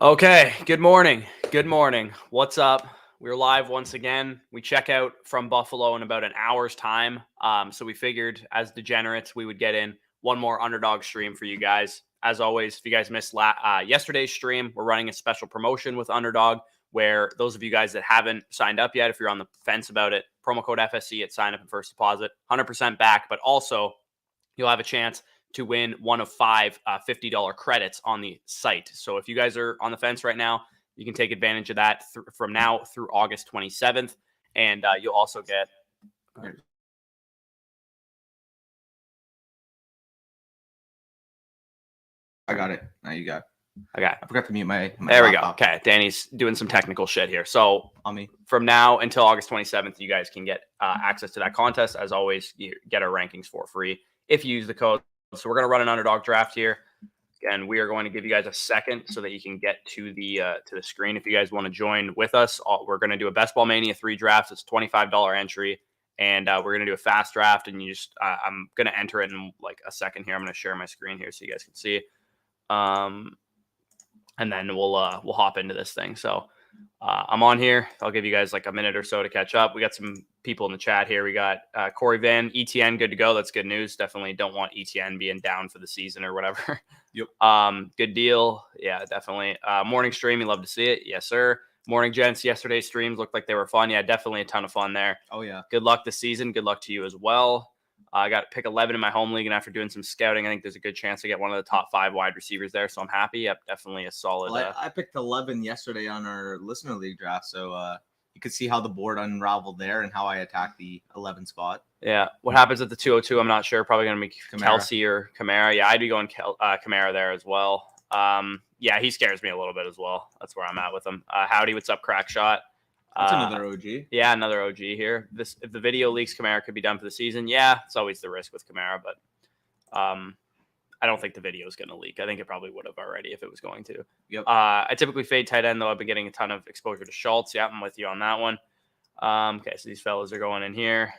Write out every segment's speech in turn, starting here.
Okay, good morning. Good morning. What's up? We're live once again. We check out from Buffalo in about an hour's time. So we figured as degenerates, we would get in one more Underdog stream for you guys. As always, if you guys missed yesterday's stream, we're running a special promotion with Underdog where those of you guys that haven't signed up yet, if you're on the fence about it, promo code FSC at sign up and first deposit, 100% back, but also you'll have a chance to win one of five $50 credits on the site. So if you guys are on the fence right now, you can take advantage of that from now through August 27th. And you'll also get... I got it. Now you got it. Okay. I forgot to mute my there we laptop. go. Okay. Danny's doing some technical shit here. So On me. From now until August 27th, you guys can get access to that contest. As always, you get our rankings for free if you use the code. So we're going to run an Underdog draft here. And we are going to give you guys a second so that you can get to the screen. If you guys want to join with us, we're going to do a Best Ball Mania 3 draft. It's a $25 entry. And we're going to do a fast draft. And you just, I'm going to enter it in like a second here. I'm going to share my screen here so you guys can see. And then we'll hop into this thing. So I'm on here. I'll give you guys like a minute or so to catch up. We got some people in the chat here. We got Corey Van, ETN, good to go. That's good news. Definitely don't want ETN being down for the season or whatever. Yep. Good deal. Yeah, definitely. Morning stream. You love to see it. Yes, sir. Morning, gents. Yesterday's streams looked like they were fun. Yeah, definitely a ton of fun there. Oh, yeah. Good luck this season. Good luck to you as well. I got pick 11 in my home league, and after doing some scouting, I think there's a good chance to get one of the top 5 wide receivers there. So I'm happy. Yep, definitely a solid. Well, I picked 11 yesterday on our listener league draft, so you could see how the board unraveled there and how I attacked the 11 spot. Yeah. What happens at the 202? I'm not sure. Probably going to be Kelsey or Kamara. Yeah, I'd be going Kamara there as well. Yeah, he scares me a little bit as well. That's where I'm at with him. Howdy, what's up, Crack Shot? That's another OG. Yeah, another OG here. If the video leaks, Kamara could be done for the season. Yeah, it's always the risk with Kamara, but I don't think the video is going to leak. I think it probably would have already if it was going to. Yep. I typically fade tight end, though. I've been getting a ton of exposure to Schultz. Yeah, I'm with you on that one. Okay, so these fellas are going in here.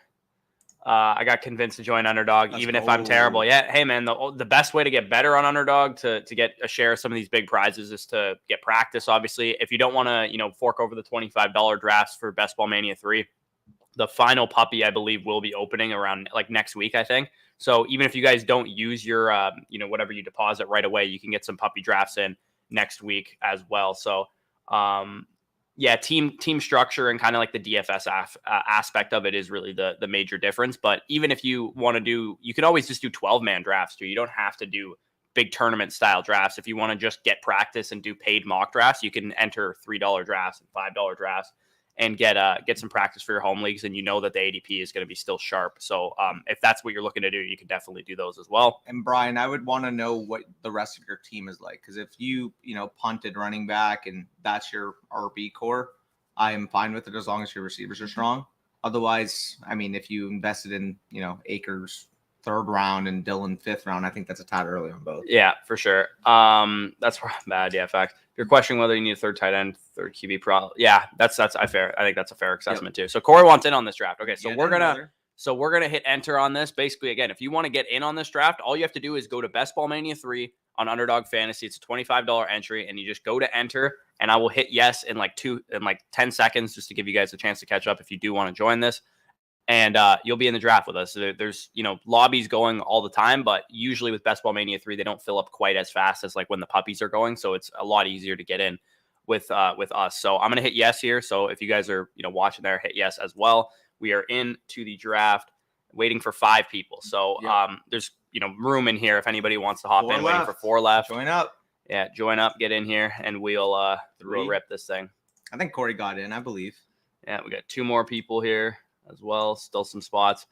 I got convinced to join Underdog, even if I'm terrible. Yeah, hey, man, the best way to get better on Underdog to get a share of some of these big prizes is to get practice, obviously. If you don't want to, fork over the $25 drafts for Best Ball Mania 3, the final puppy, I believe, will be opening around like next week, I think. So even if you guys don't use your, whatever you deposit right away, you can get some puppy drafts in next week as well. So, yeah, team structure and kind of like the DFS aspect of it is really the major difference. But even if you want to do, you could always just do 12-man drafts too. You don't have to do big tournament style drafts. If you want to just get practice and do paid mock drafts, you can enter $3 drafts and $5 drafts and get some practice for your home leagues. And you know that the ADP is going to be still sharp. So if that's what you're looking to do, you can definitely do those as well. And Brian, I would want to know what the rest of your team is like. Because if you punted running back and that's your RB core, I am fine with it as long as your receivers are strong. Otherwise, I mean, if you invested in, Akers 3rd round and Dillon 5th round, I think that's a tad early on both. Yeah, for sure. That's where I'm bad. Yeah, fact. If you're questioning whether you need a 3rd tight end, 3rd QB pro, yeah, that's fair. I think that's a fair assessment too. So Corey wants in on this draft. Okay, so we're gonna hit enter on this. Basically, again, if you want to get in on this draft, all you have to do is go to Best Ball Mania 3 on Underdog Fantasy. It's a $25 entry, and you just go to enter, and I will hit yes in like 10 seconds just to give you guys a chance to catch up if you do want to join this. And you'll be in the draft with us. There's, lobbies going all the time, but usually with Best Ball Mania 3, they don't fill up quite as fast as like when the puppies are going. So it's a lot easier to get in with us. So I'm going to hit yes here. So if you guys are, watching there, hit yes as well. We are into the draft, waiting for 5 people. So there's, room in here if anybody wants to hop in, waiting for 4 left. Join up. Yeah, join up, get in here, and we'll rip this thing. I think Corey got in, I believe. Yeah, we got 2 more people here as well, still some spots.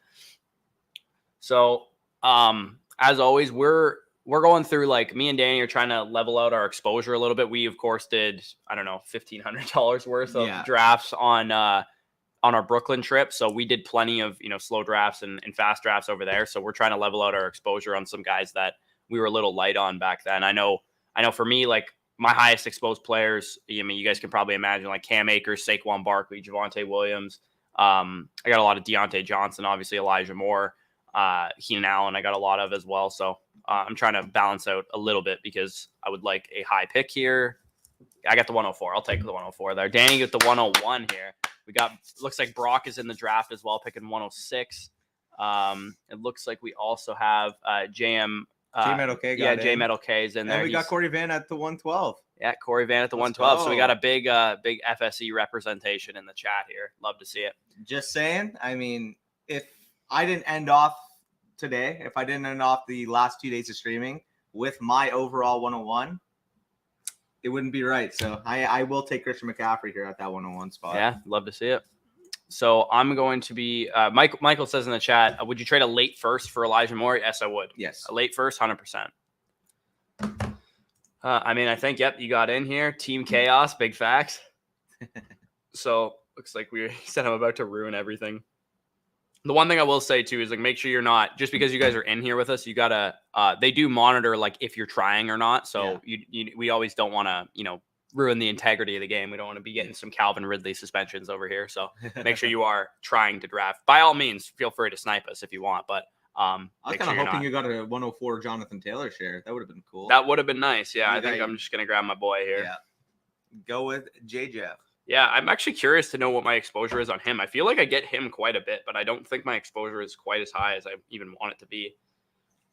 So as always, we're going through, like, me and Danny are trying to level out our exposure a little bit. We of course did, I don't know, $1,500 worth of drafts on our Brooklyn trip. So we did plenty of slow drafts and fast drafts over there. So we're trying to level out our exposure on some guys that we were a little light on back then. I know for me, like, my highest exposed players, I mean, you guys can probably imagine, like Cam Akers, Saquon Barkley, Javonte Williams. I got a lot of Deontay Johnson, obviously Elijah Moore, Keenan Allen. I got a lot of as well. So I'm trying to balance out a little bit because I would like a high pick here. I got the 104. I'll take the 104 there. Danny get the 101 here. We got, looks like Brock is in the draft as well, picking 106. It looks like we also have JM. J Metal K. Yeah, J Metal K is in there. And we got Corey Van at the 112. Yeah, Corey Van at the 112. So we got a big FSE representation in the chat here. Love to see it. Just saying. I mean, if I didn't end off today, if I didn't end off the last 2 days of streaming with my overall 101, it wouldn't be right. So I will take Christian McCaffrey here at that 101 spot. Yeah, love to see it. So I'm going to be Michael says in the chat, would you trade a late first for Elijah Moore? Yes, I would. Yes. A late first, 100%. I mean, I think, yep, you got in here. Team Chaos, big facts. So looks like we said I'm about to ruin everything. The one thing I will say too is like make sure you're not, just because you guys are in here with us, you gotta they do monitor like if you're trying or not. So we always don't want to, ruin the integrity of the game. We don't want to be getting some Calvin Ridley suspensions over here. So make sure you are trying to draft. By all means, feel free to snipe us if you want. But I was kind of hoping you got a 104 Jonathan Taylor share. That would have been cool. That would have been nice. Yeah, I think I'm just gonna grab my boy here. Yeah. Go with JJF. Yeah, I'm actually curious to know what my exposure is on him. I feel like I get him quite a bit, but I don't think my exposure is quite as high as I even want it to be.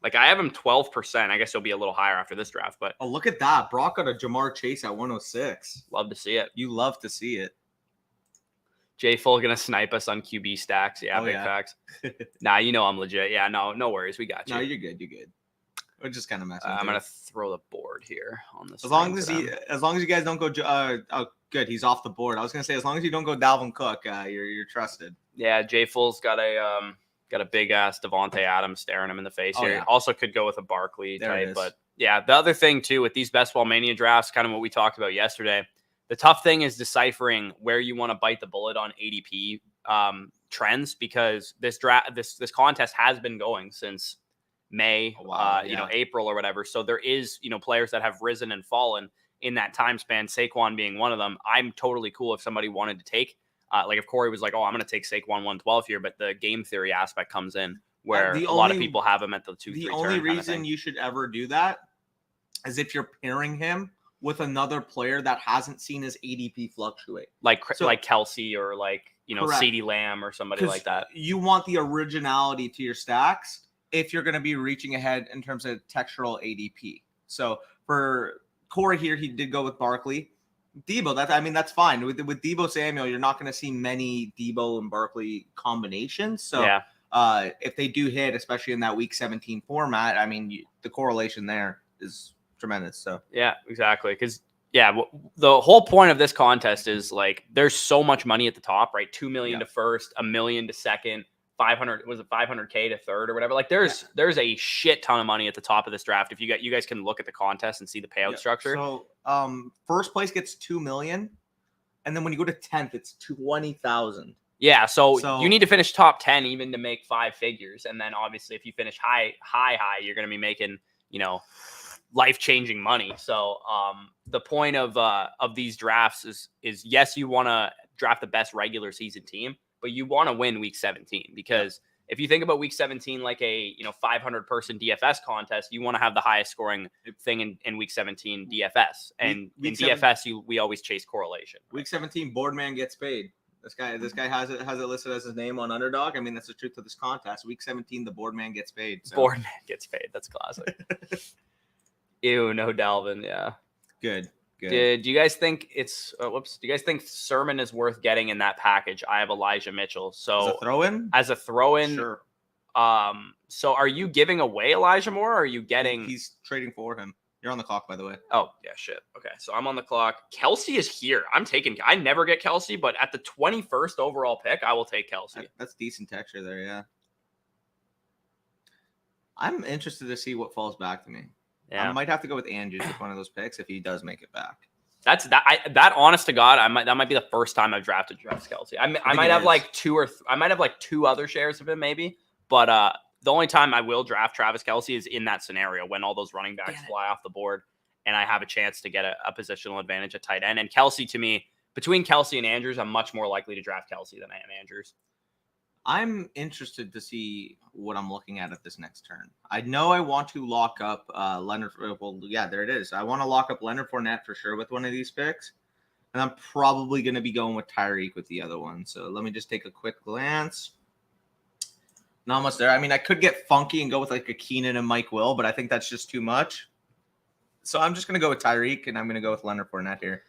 Like, I have him 12%. I guess he'll be a little higher after this draft, but... Oh, look at that. Brock got a Jamar Chase at 106. Love to see it. You love to see it. Jay Full going to snipe us on QB stacks. Yeah, big facts. Nah, I'm legit. Yeah, no worries. We got you. No, you're good. You're good. We're just kind of messing. I'm going to throw the board here on this. As long as you guys don't go... oh, good. He's off the board. I was going to say, as long as you don't go Dalvin Cook, you're trusted. Yeah, Jay Full's got a big ass Devontae Adams staring him in the face here. Yeah. Also could go with a Barkley type, but yeah, the other thing too with these Best Ball Mania drafts, kind of what we talked about yesterday, the tough thing is deciphering where you want to bite the bullet on ADP trends, because this contest has been going since May, April or whatever. So there is, players that have risen and fallen in that time span, Saquon being one of them. I'm totally cool if somebody wanted to take like if Corey was like, oh, I'm going to take Saquon 112 here, but the game theory aspect comes in where a lot of people have him at the 2-3 The only reason you should ever do that is if you're pairing him with another player that hasn't seen his ADP fluctuate. Like Kelsey or CeeDee Lamb or somebody like that. You want the originality to your stacks if you're going to be reaching ahead in terms of textural ADP. So for Corey here, he did go with Barkley. Debo, that's fine. With Debo Samuel, you're not going to see many Debo and Barkley combinations. So if they do hit, especially in that Week 17 format, the correlation there is tremendous. So yeah, exactly. Because the whole point of this contest is like there's so much money at the top, right? $2 million to first, $1 million to second, 500K to third or whatever. Like there's a shit ton of money at the top of this draft. If you guys can look at the contest and see the payout structure. So first place gets $2 million, and then when you go to 10th, it's $20,000. Yeah, so you need to finish top 10 even to make 5 figures, and then obviously if you finish high, you're going to be making life-changing money. So the point of these drafts is yes, you want to draft the best regular season team, but you want to win Week 17 because if you think about Week 17 like a 500 person DFS contest, you want to have the highest scoring thing in Week 17 DFS, and in DFS we always chase correlation. Week 17 Boardman gets paid. This guy has it listed as his name on Underdog. That's the truth of this contest. Week 17, the Boardman gets paid. So. Boardman gets paid. That's classic. Ew, no Dalvin. Yeah, good. Do you guys think it's do you guys think Sermon is worth getting in that package? I have Elijah Mitchell. So as a throw-in. Sure. So are you giving away Elijah Moore, or are you getting he's trading for him? You're on the clock, by the way. Oh, yeah, shit. Okay, so I'm on the clock. Kelsey is here. I never get Kelsey, but at the 21st overall pick, I will take Kelsey. That's decent texture there, yeah. I'm interested to see what falls back to me. Yeah. I might have to go with Andrews with one of those picks if he does make it back. That honest to God, that might be the first time I've drafted Travis Kelsey. I might have like two other shares of him maybe, but the only time I will draft Travis Kelsey is in that scenario when all those running backs fly off the board and I have a chance to get a positional advantage at tight end. And Kelsey, to me, between Kelsey and Andrews, I'm much more likely to draft Kelsey than I am Andrews. I'm interested to see what I'm looking at this next turn. I know I want to lock up Leonard. Well, yeah, there it is. I want to lock up Leonard Fournette for sure with one of these picks. And I'm probably going to be going with Tyreek with the other one. So let me just take a quick glance. Not much there. I mean, I could get funky and go with like a Keenan and Mike Will, but I think that's just too much. So I'm just going to go with Tyreek, and I'm going to go with Leonard Fournette here.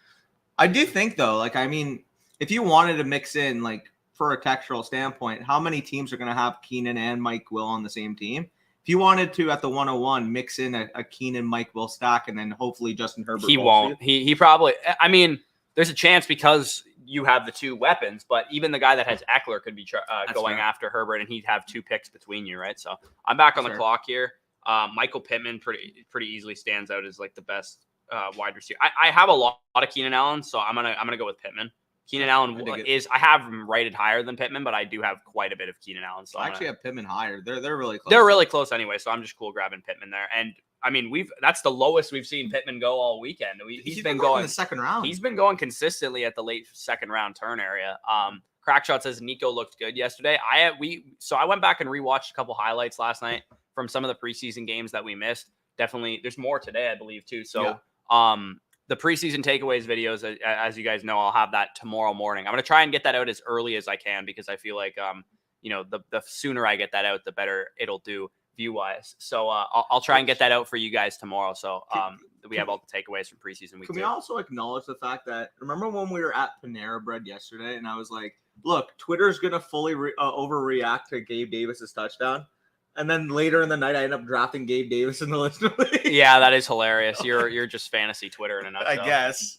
I do think, though, like, I mean, if you wanted to mix in, like, for a textural standpoint, how many teams are going to have Keenan and Mike Will on the same team? If you wanted to, at the 101, mix in a Keenan, Mike Will stack, and then hopefully Justin Herbert. He won't. He probably – I mean, there's a chance because you have the two weapons, but even the guy that has Eckler could be going after Herbert, and he'd have two picks between you, right? So I'm back on the clock here. Michael Pittman pretty easily stands out as like the best wide receiver. I have a lot of Keenan Allen, so I'm gonna go with Pittman. Keenan Allen I have him rated higher than Pittman, but I do have quite a bit of Keenan Allen. So I actually have Pittman higher. They're really close. They're really close anyway, so I'm just cool grabbing Pittman there. And I mean, that's the lowest we've seen Pittman go all weekend. He's been going in the second round. He's been going consistently at the late second round turn area. Crackshot says Nico looked good yesterday. I went back and rewatched a couple highlights last night from some of the preseason games that we missed. Definitely, there's more today, I believe, too. So, the preseason takeaways videos, as you guys know, I'll have that tomorrow morning. I'm going to try and get that out as early as I can because I feel like, the sooner I get that out, the better it'll do view-wise. So I'll try and get that out for you guys tomorrow. So we have all the takeaways from preseason week. Can we also acknowledge the fact that, remember when we were at Panera Bread yesterday and I was like, look, Twitter's going to fully overreact to Gabe Davis's touchdown. And then later in the night, I end up drafting Gabe Davis in the list. Yeah, that is hilarious. You're just fantasy Twitter in a nutshell. I guess.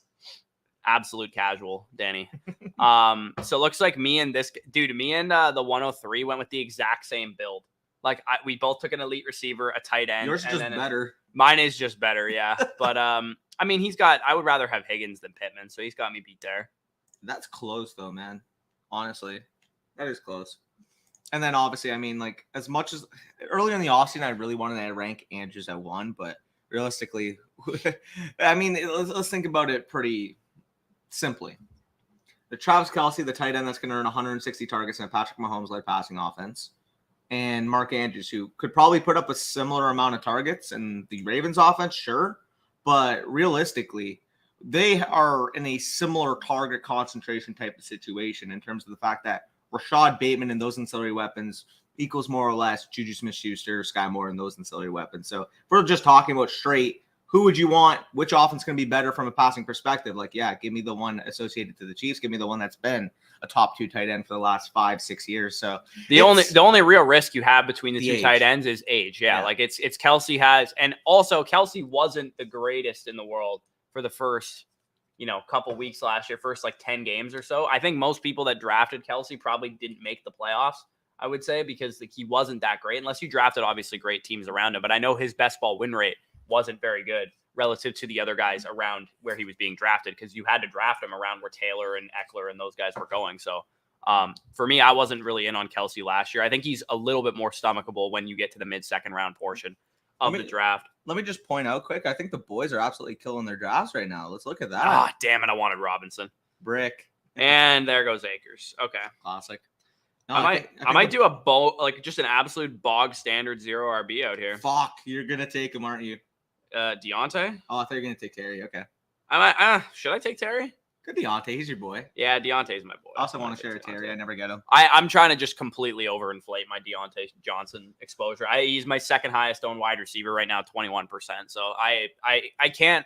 Absolute casual, Danny. So it looks like me and the 103 went with the exact same build. Like we both took an elite receiver, a tight end. Yours is just better. Mine is just better, yeah. But I mean, I would rather have Higgins than Pittman, so he's got me beat there. That's close though, man. Honestly, that is close. And then obviously, I mean, like as much as earlier in the offseason, I really wanted to rank Andrews at 1, but realistically, I mean, let's think about it pretty simply. The Travis Kelce, the tight end that's going to earn 160 targets in a Patrick Mahomes-led passing offense, and Mark Andrews, who could probably put up a similar amount of targets in the Ravens offense, sure, but realistically, they are in a similar target concentration type of situation in terms of the fact that Rashad Bateman and those ancillary weapons equals more or less Juju Smith-Schuster, Sky Moore, and those ancillary weapons. So if we're just talking about straight, who would you want? Which offense going to be better from a passing perspective? Like, yeah, give me the one associated to the Chiefs. Give me the one that's been a top 2 tight end for the last 5-6 years. So the only real risk you have between the two tight ends is age. Yeah, like it's Kelce has, and also Kelce wasn't the greatest in the world for the first couple weeks last year, first like 10 games or so. I think most people that drafted Kelce probably didn't make the playoffs, I would say, because he wasn't that great unless you drafted obviously great teams around him. But I know his best ball win rate wasn't very good relative to the other guys around where he was being drafted because you had to draft him around where Taylor and Eckler and those guys were going. So for me, I wasn't really in on Kelce last year. I think he's a little bit more stomachable when you get to the mid-second round portion of the draft. Let me just point out quick. I think the boys are absolutely killing their drafts right now. Let's look at that. Ah, damn it. I wanted Robinson. Brick. And there goes Akers. Okay. Classic. No, I might do just an absolute bog standard 0 RB out here. Fuck. You're going to take him, aren't you? Deontay? Oh, I thought you were going to take Terry. Okay. Should I take Terry? Good Deontay. He's your boy. Yeah, Deontay's my boy. I also want to share Terry. I never get him. I'm trying to just completely overinflate my Deontay Johnson exposure. He's my second highest owned wide receiver right now, 21%. So I can't.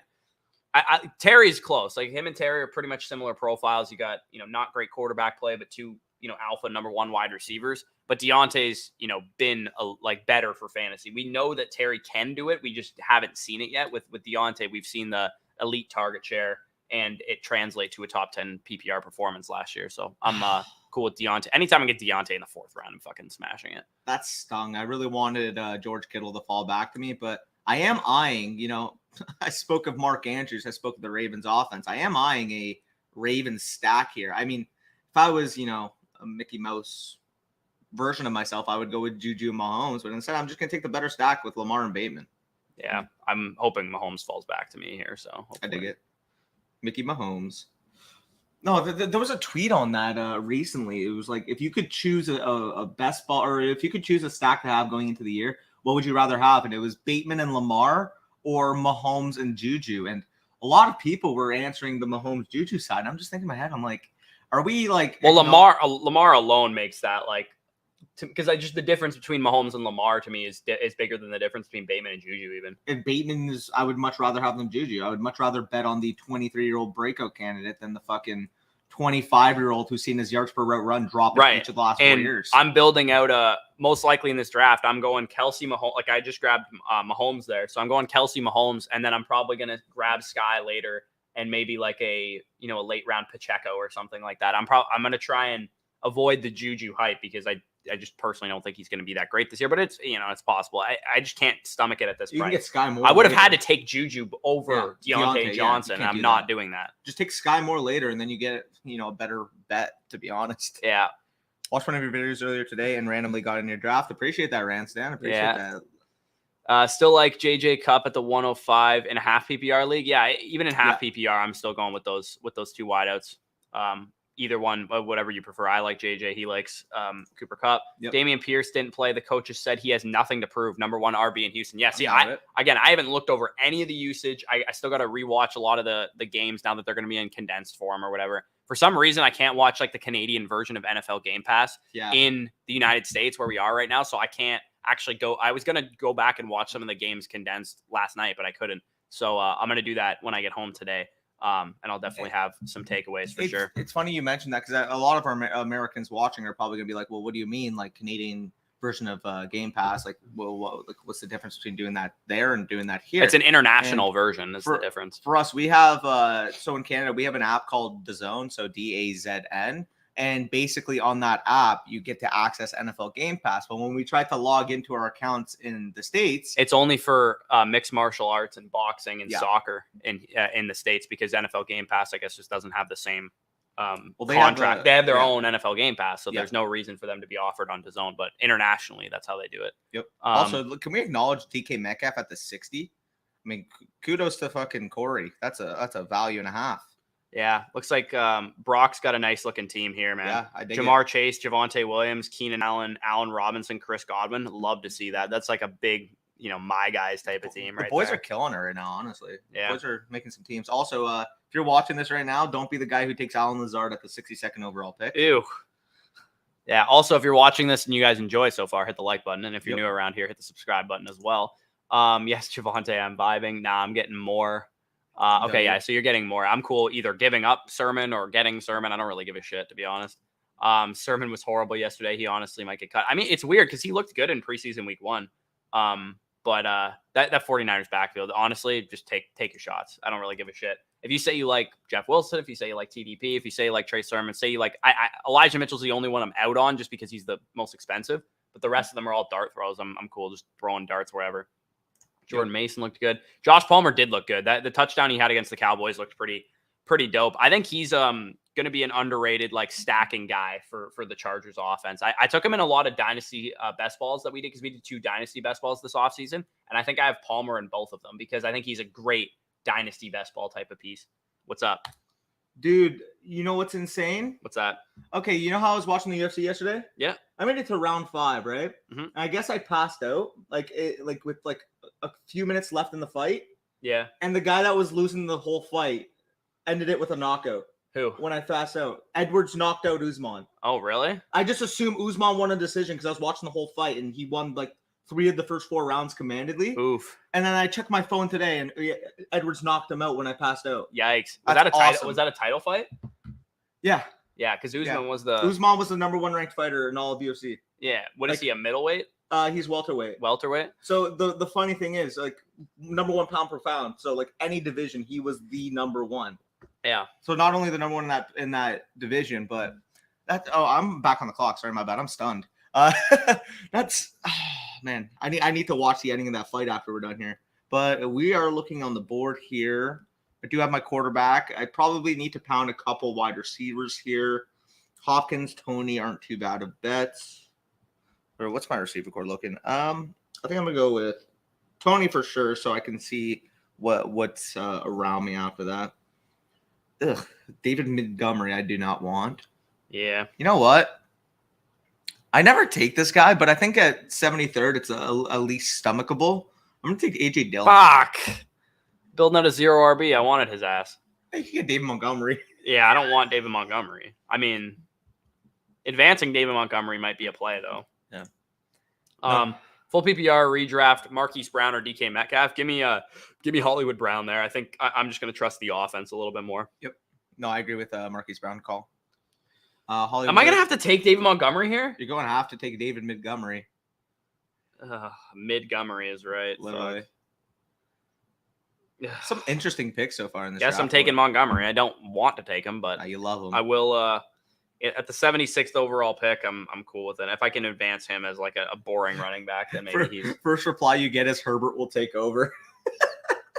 Terry's close. Like him and Terry are pretty much similar profiles. You got not great quarterback play, but two alpha number 1 wide receivers. But Deontay's been better for fantasy. We know that Terry can do it. We just haven't seen it yet with Deontay. We've seen the elite target share, and it translates to a top 10 PPR performance last year. So I'm cool with Deontay. Anytime I get Deontay in the 4th round, I'm fucking smashing it. That stung. I really wanted George Kittle to fall back to me, but I am eyeing, I spoke of Mark Andrews. I spoke of the Ravens offense. I am eyeing a Ravens stack here. I mean, if I was, a Mickey Mouse version of myself, I would go with Juju and Mahomes, but instead I'm just going to take the better stack with Lamar and Bateman. Yeah, I'm hoping Mahomes falls back to me here. So hopefully. I dig it. Mickey Mahomes. No, there was a tweet on that recently. It was like, if you could choose a best ball, or if you could choose a stack to have going into the year, what would you rather have? And it was Bateman and Lamar or Mahomes and Juju. And a lot of people were answering the Mahomes Juju side. And I'm just thinking in my head, I'm like, are we like? Well, Lamar alone makes that like, because the difference between Mahomes and Lamar to me is bigger than the difference between Bateman and Juju even. And Bateman is, I would much rather have than Juju. I would much rather bet on the 23-year-old breakout candidate than the fucking 25-year-old who's seen his yards per route run drop in each of the last 4 years. I'm building out most likely in this draft, I'm going Kelsey Mahomes. Like I just grabbed Mahomes there. So I'm going Kelsey Mahomes, and then I'm probably going to grab Sky later and maybe like a late round Pacheco or something like that. I'm going to try and avoid the Juju hype because I just personally don't think he's going to be that great this year, but it's possible. I just can't stomach it at this price. You can get Sky Moore. I would have had to take Juju over Deontay Johnson. I'm not doing that. Just take Sky Moore later, and then you get a better bet. To be honest. Yeah. Watched one of your videos earlier today and randomly got in your draft. Appreciate that, Ranstan. Appreciate that. Still like JJ Cup at the 105 in a half PPR league. Yeah, even in half PPR, I'm still going with those two wideouts. Either one, whatever you prefer. I like JJ. He likes Cooper Kupp. Yep. Dameon Pierce didn't play. The coaches said he has nothing to prove. Number 1 RB in Houston. Yeah, see, I haven't looked over any of the usage. I still got to rewatch a lot of the games now that they're going to be in condensed form or whatever. For some reason, I can't watch like the Canadian version of NFL Game Pass in the United States where we are right now. So I can't actually go. I was going to go back and watch some of the games condensed last night, but I couldn't. So I'm going to do that when I get home today. And I'll definitely have some takeaways for sure. It's funny you mentioned that because a lot of our Americans watching are probably going to be like, well, what do you mean like Canadian version of Game Pass? Like, well, what's the difference between doing that there and doing that here? It's an international version. That's the difference. For us, we have, so in Canada, we have an app called DAZN, so DAZN. And basically on that app, you get to access NFL Game Pass. But when we try to log into our accounts in the States, it's only for mixed martial arts and boxing and soccer in the States because NFL Game Pass, I guess, just doesn't have the same contract. They have their own NFL Game Pass, so there's no reason for them to be offered on DAZN. But internationally, that's how they do it. Yep. Also, can we acknowledge DK Metcalf at the 60? I mean, kudos to fucking Corey. That's a value and a half. Yeah, looks like Brock's got a nice looking team here, man. Yeah, I dig Jamar Chase, Javonte Williams, Keenan Allen, Allen Robinson, Chris Godwin. Love to see that. That's like a big, my guys type of team, right? The boys are killing it right now, honestly. Yeah. The boys are making some teams. Also, if you're watching this right now, don't be the guy who takes Allen Lazard at the 62nd overall pick. Ew. Yeah. Also, if you're watching this and you guys enjoy so far, hit the like button, and if you're new around here, hit the subscribe button as well. Yes, Javonte, I'm vibing. Nah, I'm getting more. Okay, yeah, so you're getting more. I'm cool either giving up Sermon or getting Sermon. I don't really give a shit, to be honest. Sermon was horrible yesterday. He honestly might get cut. I mean, it's weird because he looked good in preseason week 1. But that 49ers backfield, honestly, just take your shots. I don't really give a shit. If you say you like Jeff Wilson, if you say you like TDP, if you say you like Trey Sermon, say you like Elijah Mitchell's the only one I'm out on just because he's the most expensive. But the rest of them are all dart throws. I'm cool just throwing darts wherever. Jordan Mason looked good. Josh Palmer did look good. The touchdown he had against the Cowboys looked pretty dope. I think he's going to be an underrated like stacking guy for the Chargers offense. I took him in a lot of dynasty best balls that we did because we did 2 dynasty best balls this offseason. And I think I have Palmer in both of them because I think he's a great dynasty best ball type of piece. What's up? Dude, you know what's insane? What's that? Okay, you know how I was watching the UFC yesterday? Yeah. I made it to round 5, right? Mm-hmm. I guess I passed out with a few minutes left in the fight. Yeah. And the guy that was losing the whole fight ended it with a knockout. Who? When I passed out. Edwards knocked out Usman. Oh, really? I just assumed Usman won a decision because I was watching the whole fight and he won like 3 of the first 4 rounds commandedly. Oof. And then I checked my phone today and Edwards knocked him out when I passed out. Yikes. Was that a title fight? Yeah. Yeah, because Usman was Usman was the number 1 ranked fighter in all of UFC. Yeah. What is he, a middleweight? He's welterweight. Welterweight? So the funny thing is, like, number 1 pound per pound. So like any division, he was the number 1. Yeah. So not only the number 1 in that division, but I'm back on the clock. Sorry, my bad. I'm stunned. Man, I need to watch the ending of that fight after we're done here. But we are looking on the board here. I do have my quarterback. I probably need to pound a couple wide receivers here. Hopkins, Tony aren't too bad of bets. Or what's my receiver core looking? I think I'm gonna go with Tony for sure, so I can see what's around me after that. Ugh, David Montgomery, I do not want. Yeah. You know what? I never take this guy, but I think at 73rd, it's at least stomachable. I'm going to take A.J. Dillon. Fuck. Building out a 0 RB. I wanted his ass. Hey, you can get David Montgomery. Yeah, I don't want David Montgomery. I mean, advancing David Montgomery might be a play, though. Yeah. Full PPR redraft, Marquise Brown or DK Metcalf. Give me Hollywood Brown there. I think I'm just going to trust the offense a little bit more. Yep. No, I agree with Marquise Brown call. Hollywood. Am I going to have to take David Montgomery here? You're going to have to take David Montgomery. Montgomery is right. Literally. Some interesting picks so far in this draft. Yes, I'm taking Montgomery. I don't want to take him, but you love him. I will. At the 76th overall pick, I'm cool with it. If I can advance him as like a boring running back, then maybe he's first reply you get is Herbert will take over.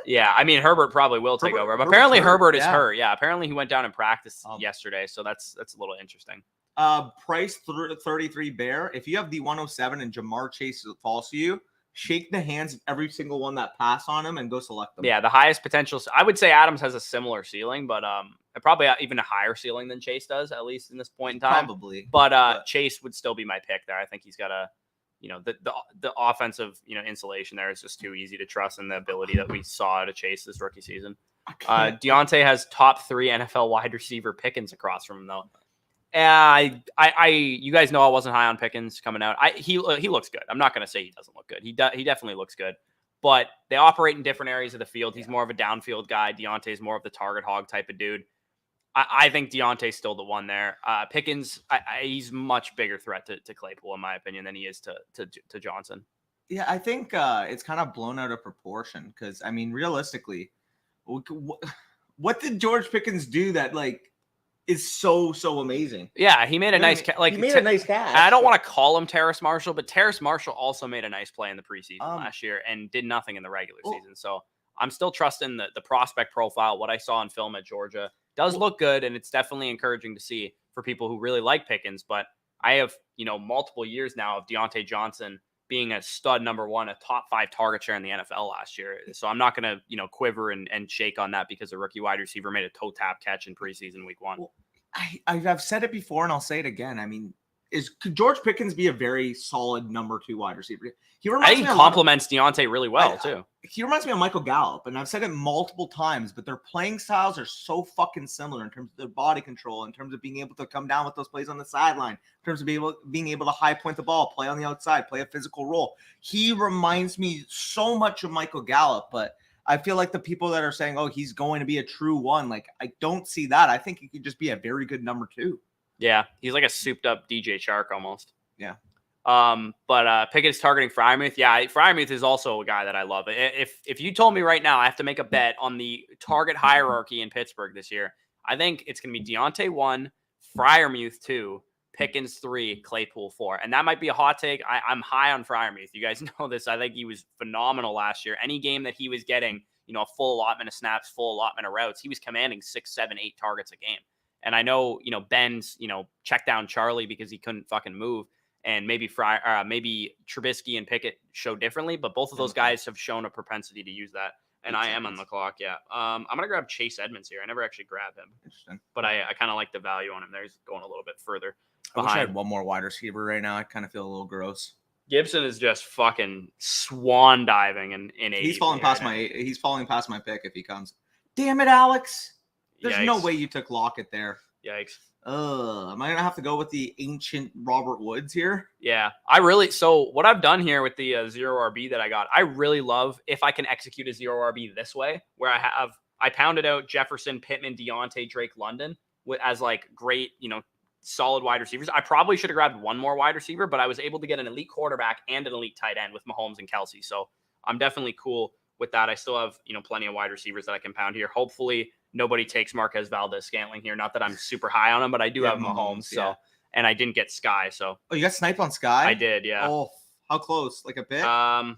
Yeah, I mean Herbert probably will take over, but apparently Herbert is hurt. Yeah, apparently he went down in practice yesterday, so that's a little interesting. Price 33 Bear. If you have the 107 and Jamar Chase falls to you, shake the hands of every single one that pass on him and go select them. Yeah, the highest potential. I would say Adams has a similar ceiling, but probably even a higher ceiling than Chase does, at least in this point in time. Probably. But Chase would still be my pick there. I think he's got the offensive, insulation there is just too easy to trust, and the ability that we saw out of Chase this rookie season. Deontay has top 3 NFL wide receiver Pickens across from him, though. You guys know I wasn't high on Pickens coming out. He looks good. I'm not going to say he doesn't look good. He definitely looks good, but they operate in different areas of the field. He's more of a downfield guy. Deontay's more of the target hog type of dude. I think Deontay's still the one there. Pickens, he's much bigger threat to Claypool in my opinion than he is to Johnson. Yeah, I think it's kind of blown out of proportion because I mean, realistically, what did George Pickens do that is so amazing? Yeah, he made a nice he made a nice catch. I don't want to call him Terrace Marshall, but Terrace Marshall also made a nice play in the preseason last year and did nothing in the regular season. So I'm still trusting the prospect profile. What I saw in film at Georgia does look good, and it's definitely encouraging to see for people who really like Pickens. But I have multiple years now of Deontay Johnson being a stud number 1, a top 5 target share in the NFL last year. So I'm not going to quiver and shake on that because a rookie wide receiver made a toe tap catch in preseason week 1. Well, I've said it before and I'll say it again. I mean, could George Pickens be a very solid number 2 wide receiver? I think he complements Deontay really well too. He reminds me of Michael Gallup, and I've said it multiple times, but their playing styles are so fucking similar in terms of their body control, in terms of being able to come down with those plays on the sideline, in terms of being able to high point the ball, play on the outside, play a physical role. He reminds me so much of Michael Gallup, but I feel like the people that are saying, "Oh, he's going to be a true one," I don't see that. I think he could just be a very good number 2. Yeah, he's like a souped up DJ Chark almost. Yeah. But Pickett's targeting Freiermuth. Yeah, Freiermuth is also a guy that I love. If you told me right now I have to make a bet on the target hierarchy in Pittsburgh this year, I think it's going to be Deontay 1, Freiermuth 2, Pickens 3, Claypool 4. And that might be a hot take. I'm high on Freiermuth. You guys know this. I think he was phenomenal last year. Any game that he was getting, a full allotment of snaps, full allotment of routes, he was commanding 6, 7, 8 targets a game. And I know, Ben's, checked down Charlie because he couldn't fucking move. And maybe maybe Trubisky and Pickett show differently, but both of those guys have shown a propensity to use that. And I am on the clock, yeah. I'm going to grab Chase Edmonds here. I never actually grabbed him. Interesting. But I kind of like the value on him there. He's going a little bit further behind. I wish I had one more wide receiver right now. I kind of feel a little gross. Gibson is just fucking swan diving in 80. He's falling past my pick if he comes. Damn it, Alex. There's no way you took Lockett there. Yikes. Am I going to have to go with the ancient Robert Woods here? Yeah, so what I've done here with the 0 RB that I got, I really love if I can execute a 0 RB this way, where I pounded out Jefferson, Pittman, Deontay, Drake, London as great, solid wide receivers. I probably should have grabbed one more wide receiver, but I was able to get an elite quarterback and an elite tight end with Mahomes and Kelsey. So I'm definitely cool with that. I still have, plenty of wide receivers that I can pound here. Hopefully nobody takes Marquez Valdez-Scantling here. Not that I'm super high on him, but I do have Mahomes. So, and I didn't get Sky. So, you got sniped on Sky? I did, yeah. Oh, how close? Like a pick? A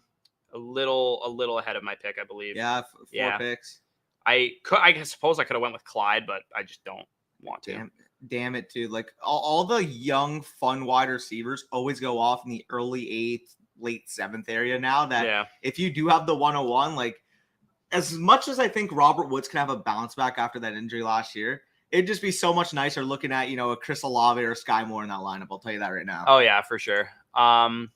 little ahead of my pick, I believe. Yeah, 4 picks. I suppose I could have went with Clyde, but I just don't want to. Damn it, dude! All the young, fun wide receivers always go off in the early 8th, late 7th area. Now that if you do have the 101, as much as I think Robert Woods can have a bounce back after that injury last year, it'd just be so much nicer looking at, a Chris Olave or Sky Moore in that lineup. I'll tell you that right now. Oh, yeah, for sure. I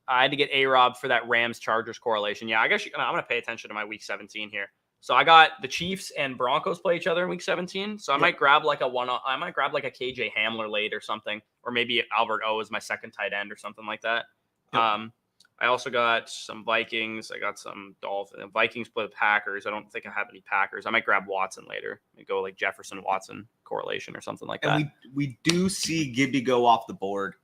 had to get A-Rob for that Rams-Chargers correlation. Yeah, I guess I'm going to pay attention to my Week 17 here. So I got the Chiefs and Broncos play each other in Week 17. So I might grab like a KJ Hamler late or something, or maybe Albert O is my second tight end or something like that. Yep. I also got some Vikings. I got some Dolphins. Vikings play the Packers. I don't think I have any Packers. I might grab Watson later. I go like Jefferson Watson correlation or something like that. And we do see Gibby go off the board.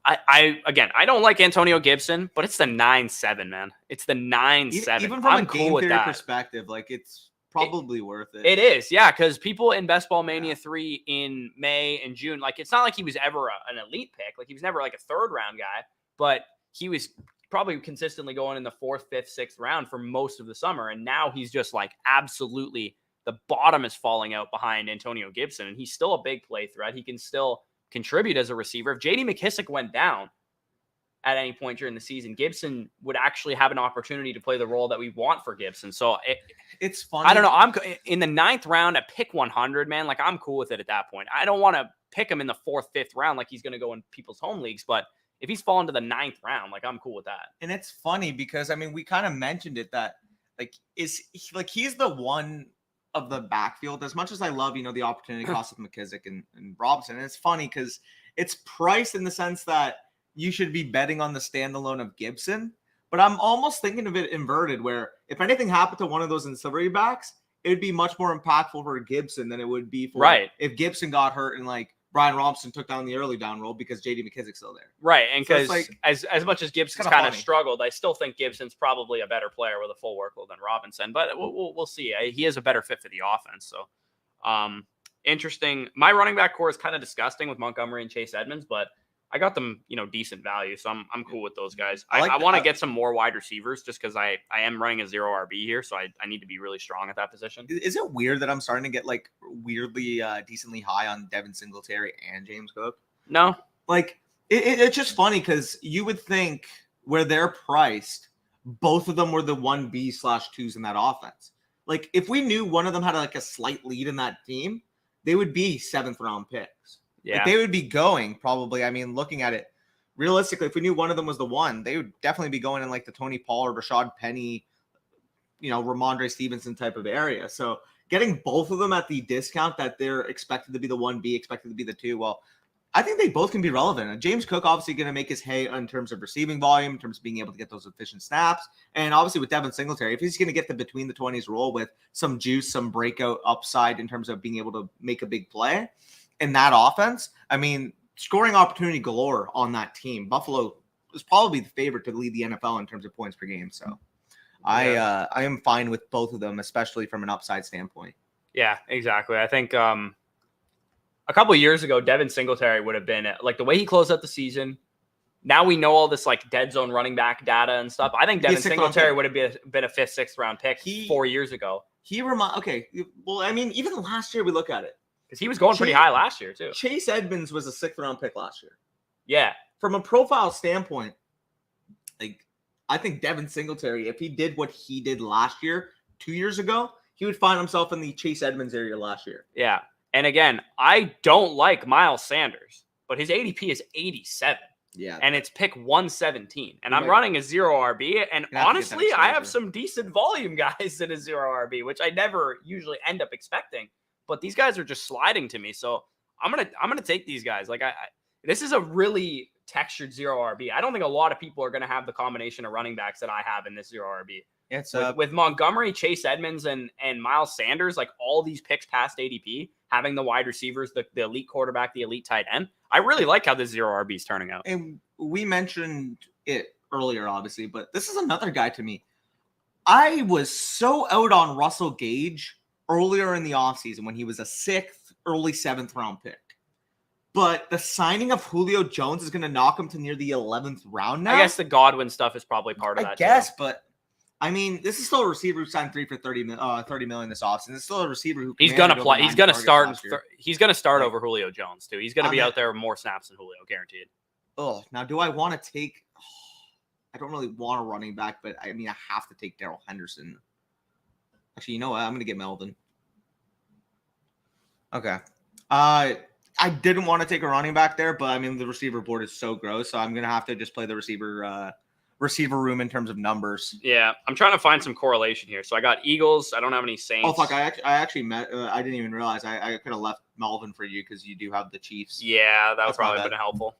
I don't like Antonio Gibson, but it's the 9-7, man. It's the 9-7. Even from a game theory perspective, like it's probably worth it. It is, yeah, because people in Best Ball Mania 3 in May and June, like it's not like he was ever an elite pick. Like he was never like a third round guy, but he was probably consistently going in the 4th, 5th, 6th round for most of the summer. And now he's just like absolutely the bottom is falling out behind Antonio Gibson. And he's still a big play threat. He can still contribute as a receiver. If JD McKissic went down at any point during the season, Gibson would actually have an opportunity to play the role that we want for Gibson. So it's funny. I don't know. I'm in the 9th round at pick 100, man. Like I'm cool with it at that point. I don't want to pick him in the 4th, 5th round like he's going to go in people's home leagues, but if he's fallen to the 9th round, like I'm cool with that. And it's funny because we kind of mentioned it that he's the one of the backfield. As much as I love, the opportunity cost of McKissic and Robinson. And it's funny because it's priced in the sense that you should be betting on the standalone of Gibson. But I'm almost thinking of it inverted, where if anything happened to one of those ancillary backs, it would be much more impactful for Gibson than it would be for if Gibson got hurt and Brian Robinson took down the early down roll because JD McKissick's still there. Right. And because as much as Gibson's kind of struggled, I still think Gibson's probably a better player with a full workload than Robinson. But we'll see. He is a better fit for the offense. So interesting. My running back core is kind of disgusting with Montgomery and Chase Edmonds, but I got them, decent value. So I'm cool with those guys. I want to get some more wide receivers just because I am running a 0 RB here. So I need to be really strong at that position. Is it weird that I'm starting to get weirdly decently high on Devin Singletary and James Cook? No. It's just funny because you would think where they're priced, both of them were the 1B/2s in that offense. If we knew one of them had a slight lead in that team, they would be 7th round picks. Yeah. They would be going probably. Looking at it realistically, if we knew one of them was the one, they would definitely be going in the Tony Pollard, Rashad Penny, Ramondre Stevenson type of area. So getting both of them at the discount that they're expected to be the 1B, expected to be the 2, well, I think they both can be relevant. James Cook obviously going to make his hay in terms of receiving volume, in terms of being able to get those efficient snaps. And obviously with Devin Singletary, if he's going to get the between the 20s role with some juice, some breakout upside in terms of being able to make a big play in that offense, scoring opportunity galore on that team. Buffalo is probably the favorite to lead the NFL in terms of points per game. So I am fine with both of them, especially from an upside standpoint. Yeah, exactly. I think a couple of years ago, Devin Singletary would have been the way he closed out the season. Now we know all this dead zone running back data and stuff. I think Devin Singletary would have been a 5th, 6th round pick 4 years ago. Even last year we look at it. Because he was going pretty high last year, too. Chase Edmonds was a 6th round pick last year. Yeah. From a profile standpoint, I think Devin Singletary, if he did what he did last year, 2 years ago, he would find himself in the Chase Edmonds area last year. Yeah. And again, I don't like Miles Sanders, but his ADP is 87. Yeah. And it's pick 117. And I'm running a 0 RB. And honestly, I have some decent volume guys in a 0 RB, which I never usually end up expecting. But these guys are just sliding to me. So I'm gonna take these guys. This is a really textured 0 RB. I don't think a lot of people are gonna have the combination of running backs that I have in this 0 RB. It's with Montgomery, Chase Edmonds, and Miles Sanders, all these picks past ADP, having the wide receivers, the elite quarterback, the elite tight end. I really like how this 0 RB is turning out. And we mentioned it earlier, obviously, but this is another guy to me. I was so out on Russell Gage earlier in the offseason when he was a 6th, early 7th round pick. But the signing of Julio Jones is going to knock him to near the 11th round now. I guess the Godwin stuff is probably part of that. I guess, but this is still a receiver who signed 3 for $30 million this offseason. It's still a receiver who he's going to play. He's going to start. He's going to start over Julio Jones too. He's going to be out there with more snaps than Julio, guaranteed. Oh, now do I want to take? I don't really want a running back, but I mean, I have to take Darrell Henderson. Actually, you know what? I'm going to get Melvin. Okay. I didn't want to take a running back there, but I mean, the receiver board is so gross, so I'm going to have to just play the receiver room in terms of numbers. Yeah, I'm trying to find some correlation here. So I got Eagles. I don't have any Saints. Oh fuck! I actually met. I didn't even realize I could have left Melvin for you because you do have the Chiefs. Yeah, that would probably been helpful.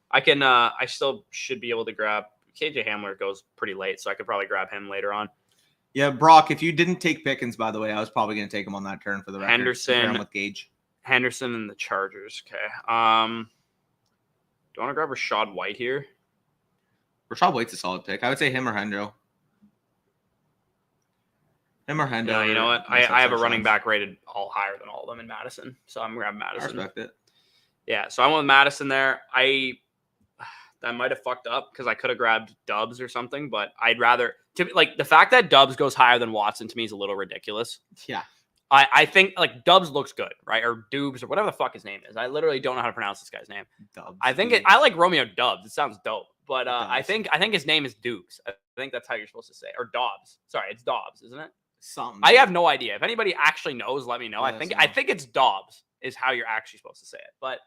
I can. I still should be able to grab KJ Hamler. Goes pretty late, so I could probably grab him later on. Yeah, Brock. If you didn't take Pickens, by the way, I was probably going to take him on that turn for the record. Henderson with Gage. Henderson and the Chargers. Okay. Do you want to grab Rachaad White here? Rachaad White's a solid pick. I would say him or Hendo. Yeah, you know what? I have a running back rated all higher than all of them in Madison, so I'm grabbing Madison. I respect it. Yeah, so I went with Madison there. That might have fucked up because I could have grabbed Dubs or something, but I'd rather the fact that Dubs goes higher than Watson to me is a little ridiculous. Yeah. I think like Dubs looks good, right? Or Dubes or whatever the fuck his name is. I literally don't know how to pronounce this guy's name. Dubs. I like Romeo Dubs. It sounds dope. But I think his name is Dubes. I think that's how you're supposed to say it. Or Dobbs. Sorry, it's Dobbs, isn't it? Something. I have no idea. If anybody actually knows, let me know. I think it's Dobbs is how you're actually supposed to say it. But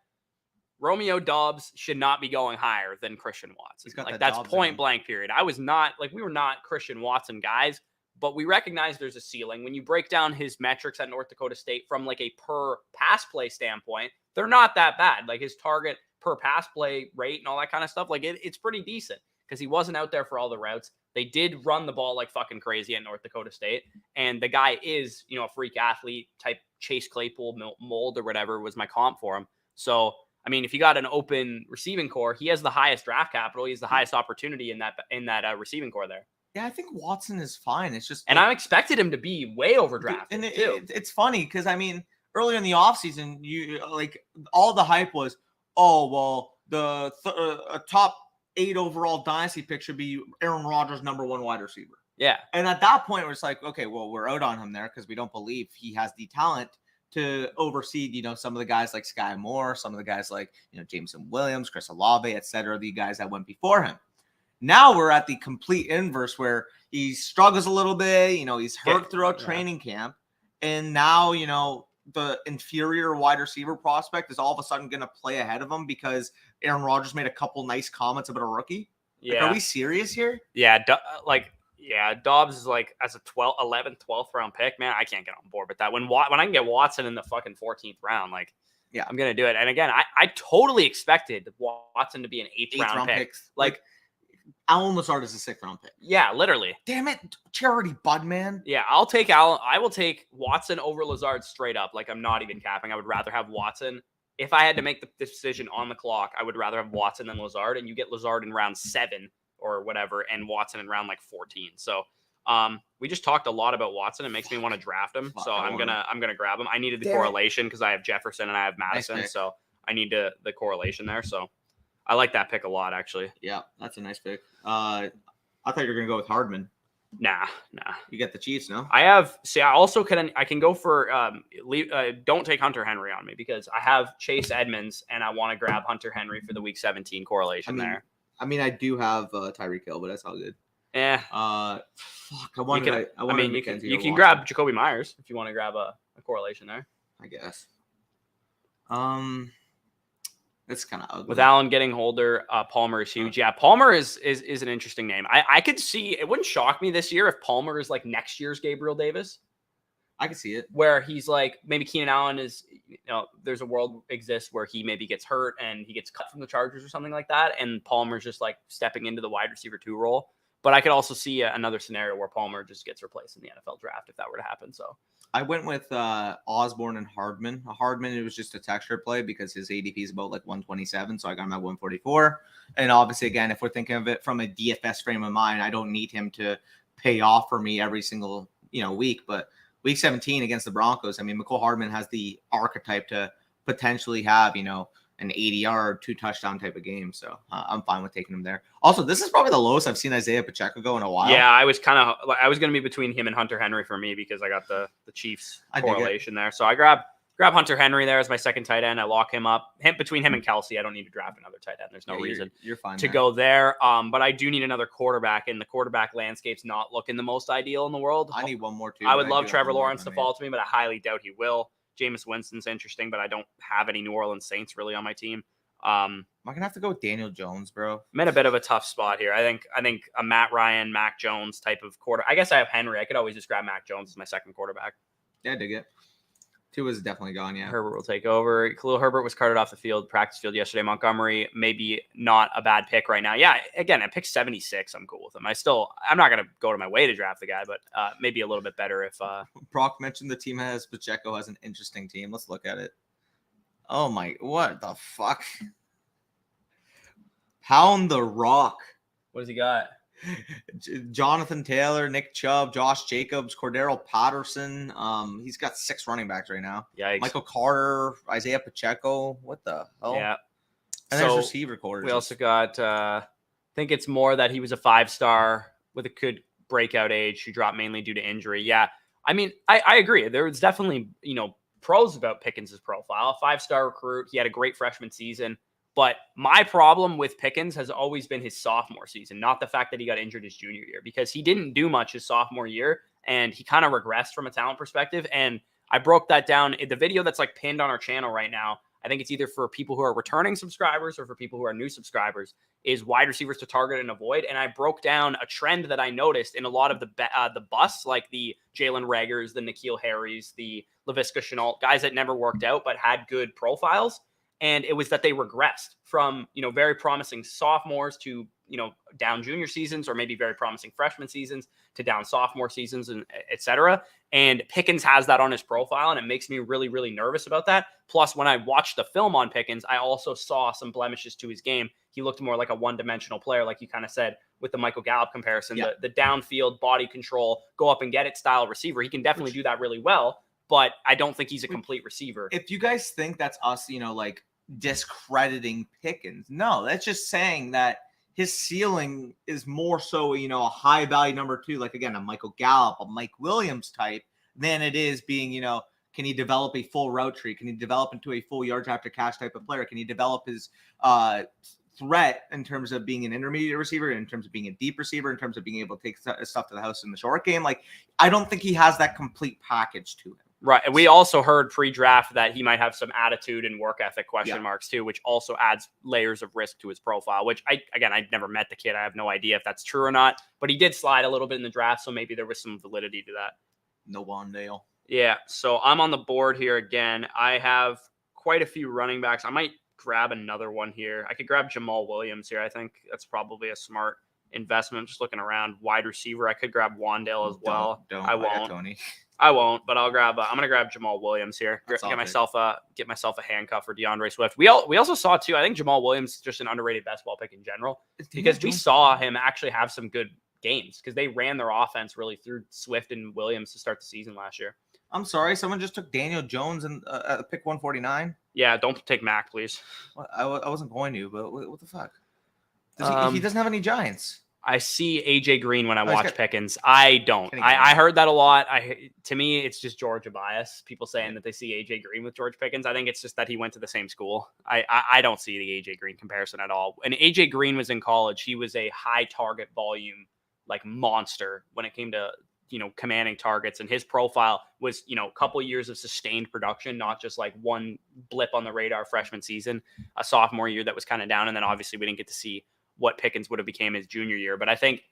Romeo Dobbs should not be going higher than Christian Watson. Like that's point blank period. We were not Christian Watson guys, but we recognize there's a ceiling. When you break down his metrics at North Dakota State from like a per pass play standpoint, they're not that bad. Like his target per pass play rate and all that kind of stuff, like it's pretty decent because he wasn't out there for all the routes. They did run the ball like fucking crazy at North Dakota State, and the guy is, a freak athlete type Chase Claypool mold or whatever was my comp for him. So, I mean, if you got an open receiving core, he has the highest draft capital. He has the highest opportunity in that receiving core there. Yeah, I think Watson is fine. It's just, and I expected him to be way overdrafted. And it's funny because I mean, earlier in the offseason, all the hype was, oh well, a top 8 overall dynasty pick should be Aaron Rodgers' #1 wide receiver. Yeah, and at that point, it's like, okay, well, we're out on him there because we don't believe he has the talent to oversee, some of the guys like Sky Moore, some of the guys like, Jameson Williams, Chris Olave, et cetera, the guys that went before him. Now we're at the complete inverse where he struggles a little bit, he's hurt throughout training camp. And now, the inferior wide receiver prospect is all of a sudden going to play ahead of him because Aaron Rodgers made a couple nice comments about a rookie. Yeah. Like, are we serious here? Yeah. Dobbs is like as a 11th, 12th round pick, man, I can't get on board with that. When I can get Watson in the fucking 14th round, I'm going to do it. And again, I totally expected Watson to be an 8th round pick. Like Allen Lazard is a 6th round pick. Yeah, literally. Damn it. Charity bud, man. Yeah, I'll take Allen. I will take Watson over Lazard straight up. Like, I'm not even capping. I would rather have Watson. If I had to make the decision on the clock, I would rather have Watson than Lazard. And you get Lazard in round 7 or whatever, and Watson in round 14. So we just talked a lot about Watson. It makes me want to draft him. So I'm gonna grab him. I needed the correlation because I have Jefferson and I have Madison. Nice, so I need the correlation there. So I like that pick a lot, actually. Yeah, that's a nice pick. I thought you were gonna go with Hardman. Nah. You get the Chiefs, no? I also can go for don't take Hunter Henry on me because I have Chase Edmonds and I want to grab Hunter Henry for the week 17 correlation there. I mean, I do have Tyreek Hill, but that's all good. Yeah. Fuck. You can grab Jacoby Myers if you want to grab a correlation there. I guess. It's kind of ugly. With Allen getting older, Palmer is huge. Yeah, Palmer is an interesting name. I could see it. Wouldn't shock me this year if Palmer is like next year's Gabriel Davis. I could see it. Where he's like, maybe Keenan Allen is, there's a world exists where he maybe gets hurt and he gets cut from the Chargers or something like that. And Palmer's just like stepping into the wide receiver 2 role. But I could also see another scenario where Palmer just gets replaced in the NFL draft if that were to happen. So I went with Osborne and Hardman. Hardman, it was just a texture play because his ADP is about like 127. So I got him at 144. And obviously, again, if we're thinking of it from a DFS frame of mind, I don't need him to pay off for me every single, week. But week 17 against the Broncos, I mean, McCole Hardman has the archetype to potentially have, an 80-yard, 2-touchdown type of game. So I'm fine with taking him there. Also, this is probably the lowest I've seen Isaiah Pacheco go in a while. Yeah, I was going to be between him and Hunter Henry for me because I got the Chiefs correlation there. So I grabbed Grab Hunter Henry there as my second tight end. I lock him up. Between him and Kelsey, I don't need to draft another tight end. There's no reason you're fine to there. go there. But I do need another quarterback, and the quarterback landscape's not looking the most ideal in the world. I need one more too. I would love Trevor Lawrence to fall to me, but I highly doubt he will. Jameis Winston's interesting, but I don't have any New Orleans Saints really on my team. Am I gonna have to go with Daniel Jones, bro? I'm in a bit of a tough spot here. I think a Matt Ryan, Mac Jones type of quarter. I guess I have Henry. I could always just grab Mac Jones as my second quarterback. Yeah, I dig it. Tua is definitely gone, yeah. Herbert will take over. Khalil Herbert was carted off the practice field yesterday. Montgomery, maybe not a bad pick right now. Yeah, again, I picked 76. I'm cool with him. I'm not going to go to my way to draft the guy, but maybe a little bit better if... Brock mentioned the team Pacheco has an interesting team. Let's look at it. Oh my, what the fuck? Pound the rock. What does he got? Jonathan Taylor, Nick Chubb, Josh Jacobs, Cordero Patterson. He's got 6 running backs right now. Yikes. Michael Carter, Isaiah Pacheco. What the hell? Yeah. And there's receiver quarters. We also got, I think it's more that he was a 5-star with a good breakout age who dropped mainly due to injury. Yeah. I mean, I agree. There's definitely, pros about Pickens' profile. A 5-star recruit. He had a great freshman season. But my problem with Pickens has always been his sophomore season, not the fact that he got injured his junior year, because he didn't do much his sophomore year and he kind of regressed from a talent perspective. And I broke that down in the video that's like pinned on our channel right now. I think it's either for people who are returning subscribers or for people who are new subscribers, is wide receivers to target and avoid. And I broke down a trend that I noticed in a lot of the busts, like the Jalen Reagors, the N'Keal Harrys, the Laviska Shenault, guys that never worked out but had good profiles. And it was that they regressed from, very promising sophomores to, down junior seasons, or maybe very promising freshman seasons to down sophomore seasons, and et cetera. And Pickens has that on his profile, and it makes me really, really nervous about that. Plus, when I watched the film on Pickens, I also saw some blemishes to his game. He looked more like a one-dimensional player, like you kind of said with the Michael Gallup comparison, yeah. the downfield body control, go up and get it style receiver. He can definitely do that really well. But I don't think he's a complete receiver. If you guys think that's us, discrediting Pickens, no, that's just saying that his ceiling is more so, a high value number 2, like again, a Michael Gallup, a Mike Williams type, than it is being, can he develop a full route tree? Can he develop into a full yards after catch type of player? Can he develop his threat in terms of being an intermediate receiver, in terms of being a deep receiver, in terms of being able to take stuff to the house in the short game? Like, I don't think he has that complete package to him. Right. And we also heard pre-draft that he might have some attitude and work ethic question marks too, which also adds layers of risk to his profile, which I've never met the kid. I have no idea if that's true or not, but he did slide a little bit in the draft. So maybe there was some validity to that. No Wandale. Yeah. So I'm on the board here again. I have quite a few running backs. I might grab another one here. I could grab Jamal Williams here. I think that's probably a smart investment. I'm just looking around. Wide receiver. I could grab Wandale as well. Don't. I won't. Tony. I won't, but I'll grab. I'm gonna grab Jamal Williams here. Get myself a handcuff for DeAndre Swift. We also saw too. I think Jamal Williams is just an underrated best ball pick in general, because we saw him actually have some good games because they ran their offense really through Swift and Williams to start the season last year. I'm sorry, someone just took Daniel Jones and pick 149. Yeah, don't take Mac, please. Well, I wasn't going to, but what the fuck? He doesn't have any Giants. I see AJ Green when I watch Pickens. I don't. I heard that a lot. To me, it's just Georgia bias. People saying that they see AJ Green with George Pickens. I think it's just that he went to the same school. I don't see the AJ Green comparison at all. When AJ Green was in college, he was a high target volume monster when it came to commanding targets, and his profile was a couple of years of sustained production, not just like one blip on the radar freshman season, a sophomore year that was kind of down, and then obviously we didn't get to see what Pickens would have became his junior year. But I think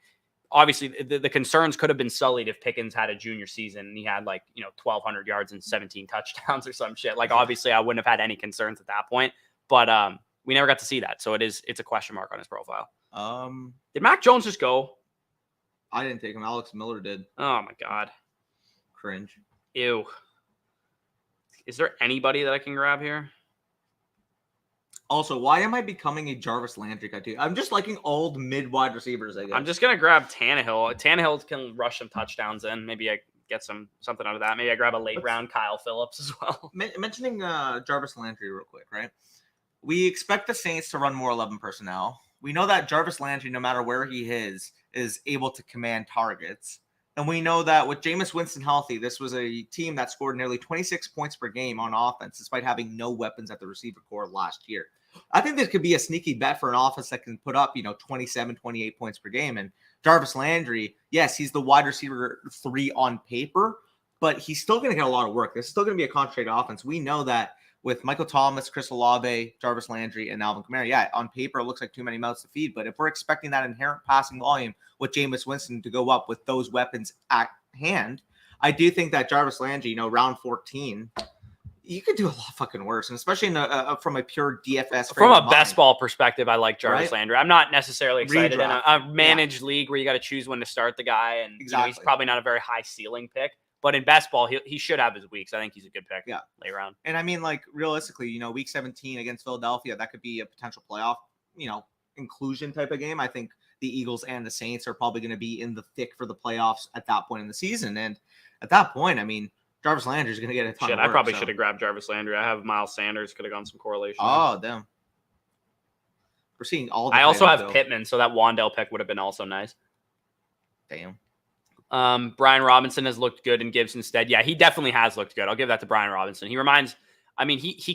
obviously the concerns could have been sullied if Pickens had a junior season and he had 1,200 yards and 17 touchdowns or some shit. Obviously I wouldn't have had any concerns at that point, but we never got to see that. So it's a question mark on his profile. Did Mac Jones just go? I didn't take him. Alex Miller did. Oh my God. Cringe. Ew. Is there anybody that I can grab here? Also, why am I becoming a Jarvis Landry guy too? I'm just liking old mid-wide receivers, I guess. I'm just going to grab Tannehill. Tannehill can rush some touchdowns in. Maybe I get something out of that. Maybe I grab a late-round Kyle Phillips as well. Mentioning Jarvis Landry real quick, right? We expect the Saints to run more 11 personnel. We know that Jarvis Landry, no matter where he is able to command targets. And we know that with Jameis Winston healthy, this was a team that scored nearly 26 points per game on offense, despite having no weapons at the receiver core last year. I think this could be a sneaky bet for an offense that can put up, 27, 28 points per game. And Jarvis Landry, yes, he's the wide receiver 3 on paper, but he's still going to get a lot of work. This is still going to be a concentrated offense. We know that with Michael Thomas, Chris Olave, Jarvis Landry, and Alvin Kamara, yeah, on paper, it looks like too many mouths to feed. But if we're expecting that inherent passing volume with Jameis Winston to go up with those weapons at hand, I do think that Jarvis Landry, round 14, you could do a lot fucking worse, and especially from a pure DFS. From a best ball perspective, I like Jarvis Right? Landry. I'm not necessarily excited in Redraft. a managed league where you got to choose when to start the guy, and Exactly. he's probably not a very high ceiling pick. But in best ball, he should have his weeks. I think he's a good pick. Yeah. Later on. And I mean, like, realistically, week 17 against Philadelphia, that could be a potential playoff, inclusion type of game. I think the Eagles and the Saints are probably going to be in the thick for the playoffs at that point in the season. And at that point, I mean, Jarvis Landry is going to get a ton of work. I probably should have grabbed Jarvis Landry. I have Miles Sanders. Could have gone some correlation. Oh, damn. We're seeing all the I also have though. Pittman, so that Wandale pick would have been also nice. Damn. Brian Robinson has looked good in Gibson's stead. Yeah, he definitely has looked good. I'll give that to Brian Robinson. He reminds, he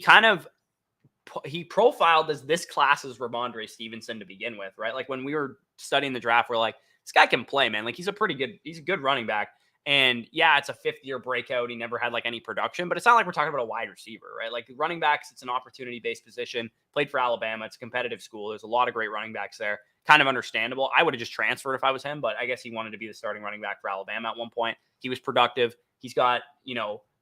profiled as this class's Ramondre Stevenson to begin with, right? Like when we were studying the draft, we're like, this guy can play, man. Like he's a good running back. And yeah, it's a 5th-year breakout. He never had like any production, but it's not like we're talking about a wide receiver, right? Like running backs, it's an opportunity-based position. Played for Alabama. It's a competitive school. There's a lot of great running backs there. Kind of understandable. I would have just transferred if I was him, but I guess he wanted to be the starting running back for Alabama at one point. He was productive. He's got,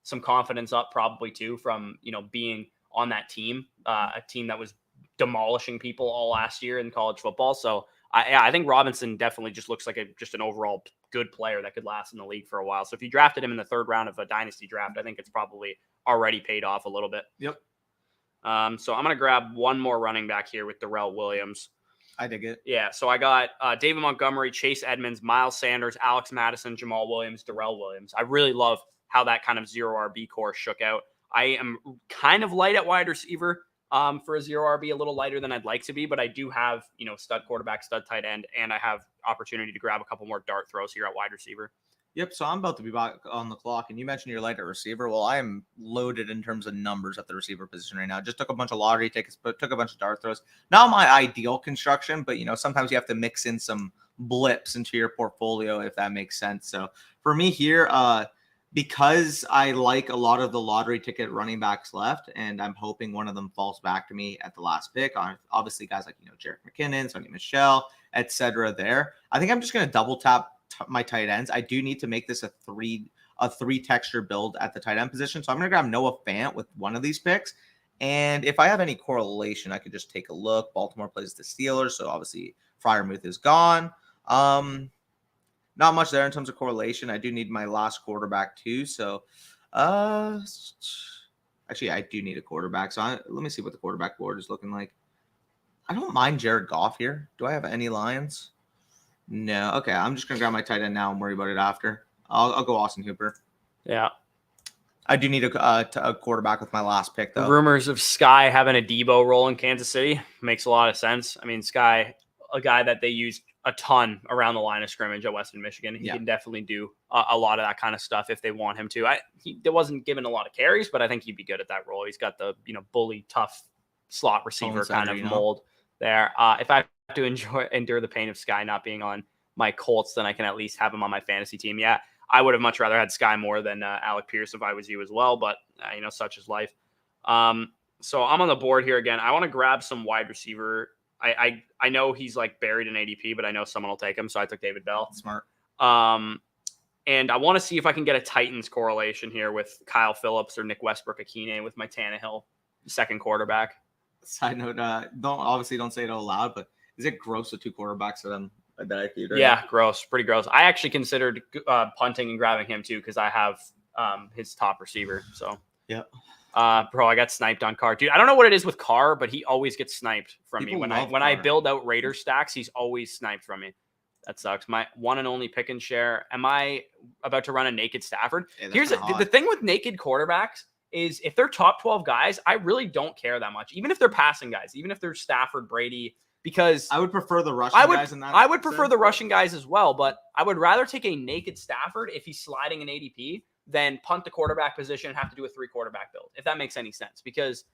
some confidence up probably too from, being on that team, a team that was demolishing people all last year in college football. So I think Robinson definitely just looks like just an overall good player that could last in the league for a while. So if you drafted him in the 3rd round of a dynasty draft, I think it's probably already paid off a little bit. Yep. So I'm going to grab one more running back here with Darrell Williams. I dig it. Yeah, so I got David Montgomery, Chase Edmonds, Miles Sanders, Alex Madison, Jamal Williams, Darrell Williams. I really love how that kind of 0 RB core shook out. I am kind of light at wide receiver for a 0 RB, a little lighter than I'd like to be, but I do have, stud quarterback, stud tight end, and I have opportunity to grab a couple more dart throws here at wide receiver. Yep, so I'm about to be back on the clock, and you mentioned you're light at receiver. Well, I am loaded in terms of numbers at the receiver position right now. Just took a bunch of lottery tickets, but took a bunch of dart throws. Not my ideal construction, but, sometimes you have to mix in some blips into your portfolio, if that makes sense. So for me here, because I like a lot of the lottery ticket running backs left, and I'm hoping one of them falls back to me at the last pick. Obviously, guys like, Jerick McKinnon, Sonny Michel, etc. there. I think I'm just going to double tap my tight ends. I do need to make this a three texture build at the tight end position. So I'm going to grab Noah Fant with one of these picks. And if I have any correlation, I could just take a look. Baltimore plays the Steelers. So obviously Freiermuth is gone. Not much there in terms of correlation. I do need my last quarterback too. So actually I do need a quarterback. So let me see what the quarterback board is looking like. I don't mind Jared Goff here. Do I have any Lions? No. Okay, I'm just going to grab my tight end now and worry about it after. I'll go Austin Hooper. Yeah. I do need a quarterback with my last pick, though. Rumors of Sky having a Debo role in Kansas City makes a lot of sense. I mean, Sky, a guy that they used a ton around the line of scrimmage at Western Michigan. He can definitely do a lot of that kind of stuff if they want him to. He wasn't given a lot of carries, but I think he'd be good at that role. He's got the bully, tough slot receiver kind of mold there. If I have to endure the pain of Sky not being on my Colts, then I can at least have him on my fantasy team. Yeah, I would have much rather had Sky more than Alec Pierce if I was you as well, but such is life. So I'm on the board here again. I want to grab some wide receiver. I know he's like buried in ADP, but I know someone will take him, so I took David Bell. Smart. And I want to see if I can get a Titans correlation here with Kyle Phillips or Nick Westbrook-Akine with my Tannehill second quarterback. Side note, don't say it out loud, but is it gross with 2 quarterbacks that I feed? Yeah, gross. Pretty gross. I actually considered punting and grabbing him too because I have his top receiver. So yeah. Bro, I got sniped on Carr. Dude, I don't know what it is with Carr, but he always gets sniped from me. When I build out Raider stacks, he's always sniped from me. That sucks. My one and only pick and share. Am I about to run a naked Stafford? Yeah, here's the thing with naked quarterbacks is if they're top 12 guys, I really don't care that much. Even if they're passing guys, even if they're Stafford, Brady, because I would prefer the rushing guys in that. I would prefer the rushing guys as well, but I would rather take a naked Stafford if he's sliding an ADP than punt the quarterback position and have to do a 3 quarterback build, if that makes any sense. Because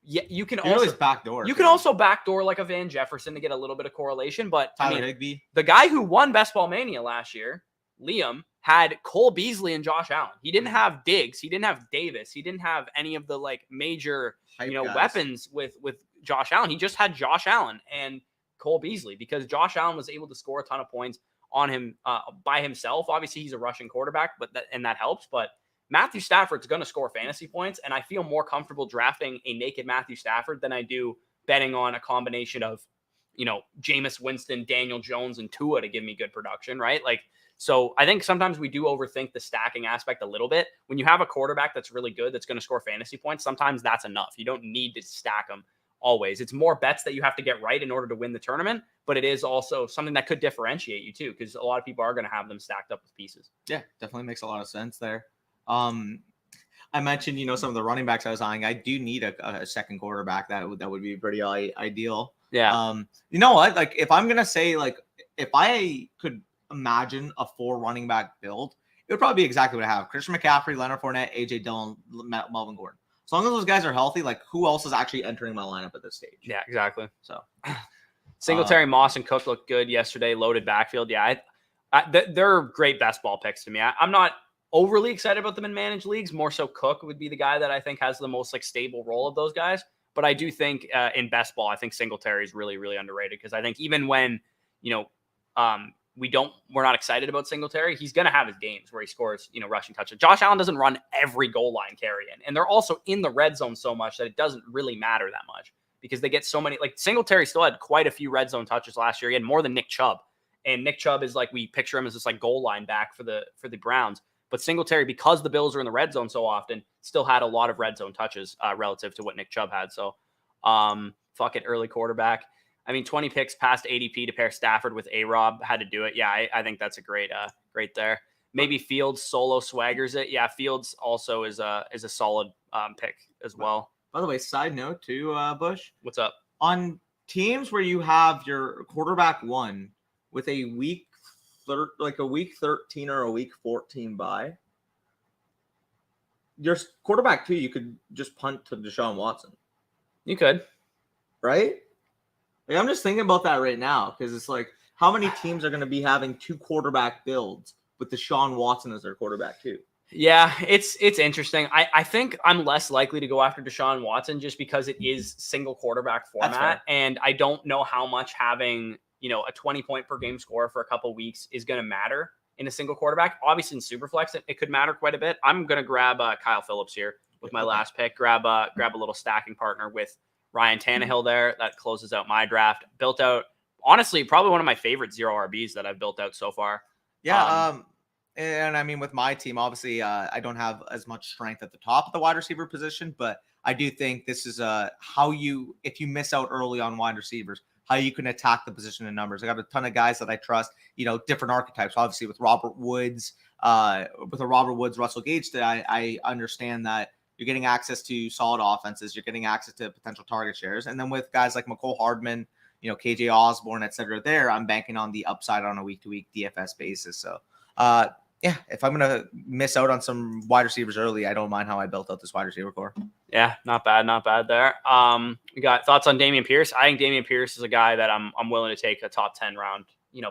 you can also backdoor. You can also backdoor like a Van Jefferson to get a little bit of correlation, but Tyler Higbee, the guy who won Best Ball Mania last year, Liam, had Cole Beasley and Josh Allen. He didn't have Diggs. He didn't have Davis. He didn't have any of the like major weapons with Josh Allen. He just had Josh Allen and Cole Beasley because Josh Allen was able to score a ton of points on him by himself. Obviously, he's a rushing quarterback, but that helps. But Matthew Stafford's going to score fantasy points, and I feel more comfortable drafting a naked Matthew Stafford than I do betting on a combination of, Jameis Winston, Daniel Jones, and Tua to give me good production, right? Like, so I think sometimes we do overthink the stacking aspect a little bit. When you have a quarterback that's really good, that's going to score fantasy points, sometimes that's enough. You don't need to stack them always. It's more bets that you have to get right in order to win the tournament, but it is also something that could differentiate you too, because a lot of people are going to have them stacked up with pieces. Yeah, definitely makes a lot of sense there. I mentioned, some of the running backs I was eyeing. I do need a second quarterback. That would be pretty ideal. Yeah. You know what? Like, if I'm gonna say, like, if I could imagine a 4 running back build, it would probably be exactly what I have: Christian McCaffrey, Leonard Fournette, AJ Dillon, Melvin Gordon. As long as those guys are healthy, like, who else is actually entering my lineup at this stage? Yeah, exactly. So, Singletary, Moss, and Cook looked good yesterday. Loaded backfield. Yeah, they're great best ball picks to me. I'm not overly excited about them in managed leagues. More so, Cook would be the guy that I think has the most like stable role of those guys. But I do think in best ball, I think Singletary is really, really underrated because I think even when we're not excited about Singletary, he's going to have his games where he scores rushing touchdowns. Josh Allen doesn't run every goal line carry in, and they're also in the red zone so much that it doesn't really matter that much because they get so many. Like Singletary still had quite a few red zone touches last year. He had more than Nick Chubb, and Nick Chubb is like we picture him as this like goal line back for the Browns. But Singletary, because the Bills are in the red zone so often, still had a lot of red zone touches relative to what Nick Chubb had. So, fuck it, early quarterback. I mean, 20 picks past ADP to pair Stafford with A-Rob. Had to do it. Yeah, I think that's a great there. Maybe Fields solo swaggers it. Yeah, Fields also is a solid pick as well. By the way, side note too, Bush. What's up? On teams where you have your quarterback 1 with a week 13 or a week 14 bye, your quarterback 2, you could just punt to Deshaun Watson. You could, right? Like, I'm just thinking about that right now because it's like, how many teams are going to be having 2 quarterback builds with Deshaun Watson as their quarterback 2? Yeah, it's interesting. I think I'm less likely to go after Deshaun Watson just because it is single quarterback format, and I don't know how much having a 20 point per game score for a couple of weeks is going to matter in a single quarterback. Obviously in Superflex, it could matter quite a bit. I'm going to grab Kyle Phillips here with my last pick. Grab a little stacking partner with Ryan Tannehill there. That closes out my draft. Built out, honestly, probably one of my favorite 0 RBs that I've built out so far. Yeah. And I mean, with my team, obviously, I don't have as much strength at the top of the wide receiver position, but I do think this is if you miss out early on wide receivers, how you can attack the position in numbers. I got a ton of guys that I trust, different archetypes. Obviously, with Robert Woods, Russell Gage, that I understand that you're getting access to solid offenses, you're getting access to potential target shares. And then with guys like McCole Hardman, KJ Osborne, et cetera, there, I'm banking on the upside on a week-to-week DFS basis. So, yeah, if I'm going to miss out on some wide receivers early, I don't mind how I built out this wide receiver core. Yeah, not bad there. We got thoughts on Dameon Pierce. I think Dameon Pierce is a guy that I'm willing to take a top 10 round,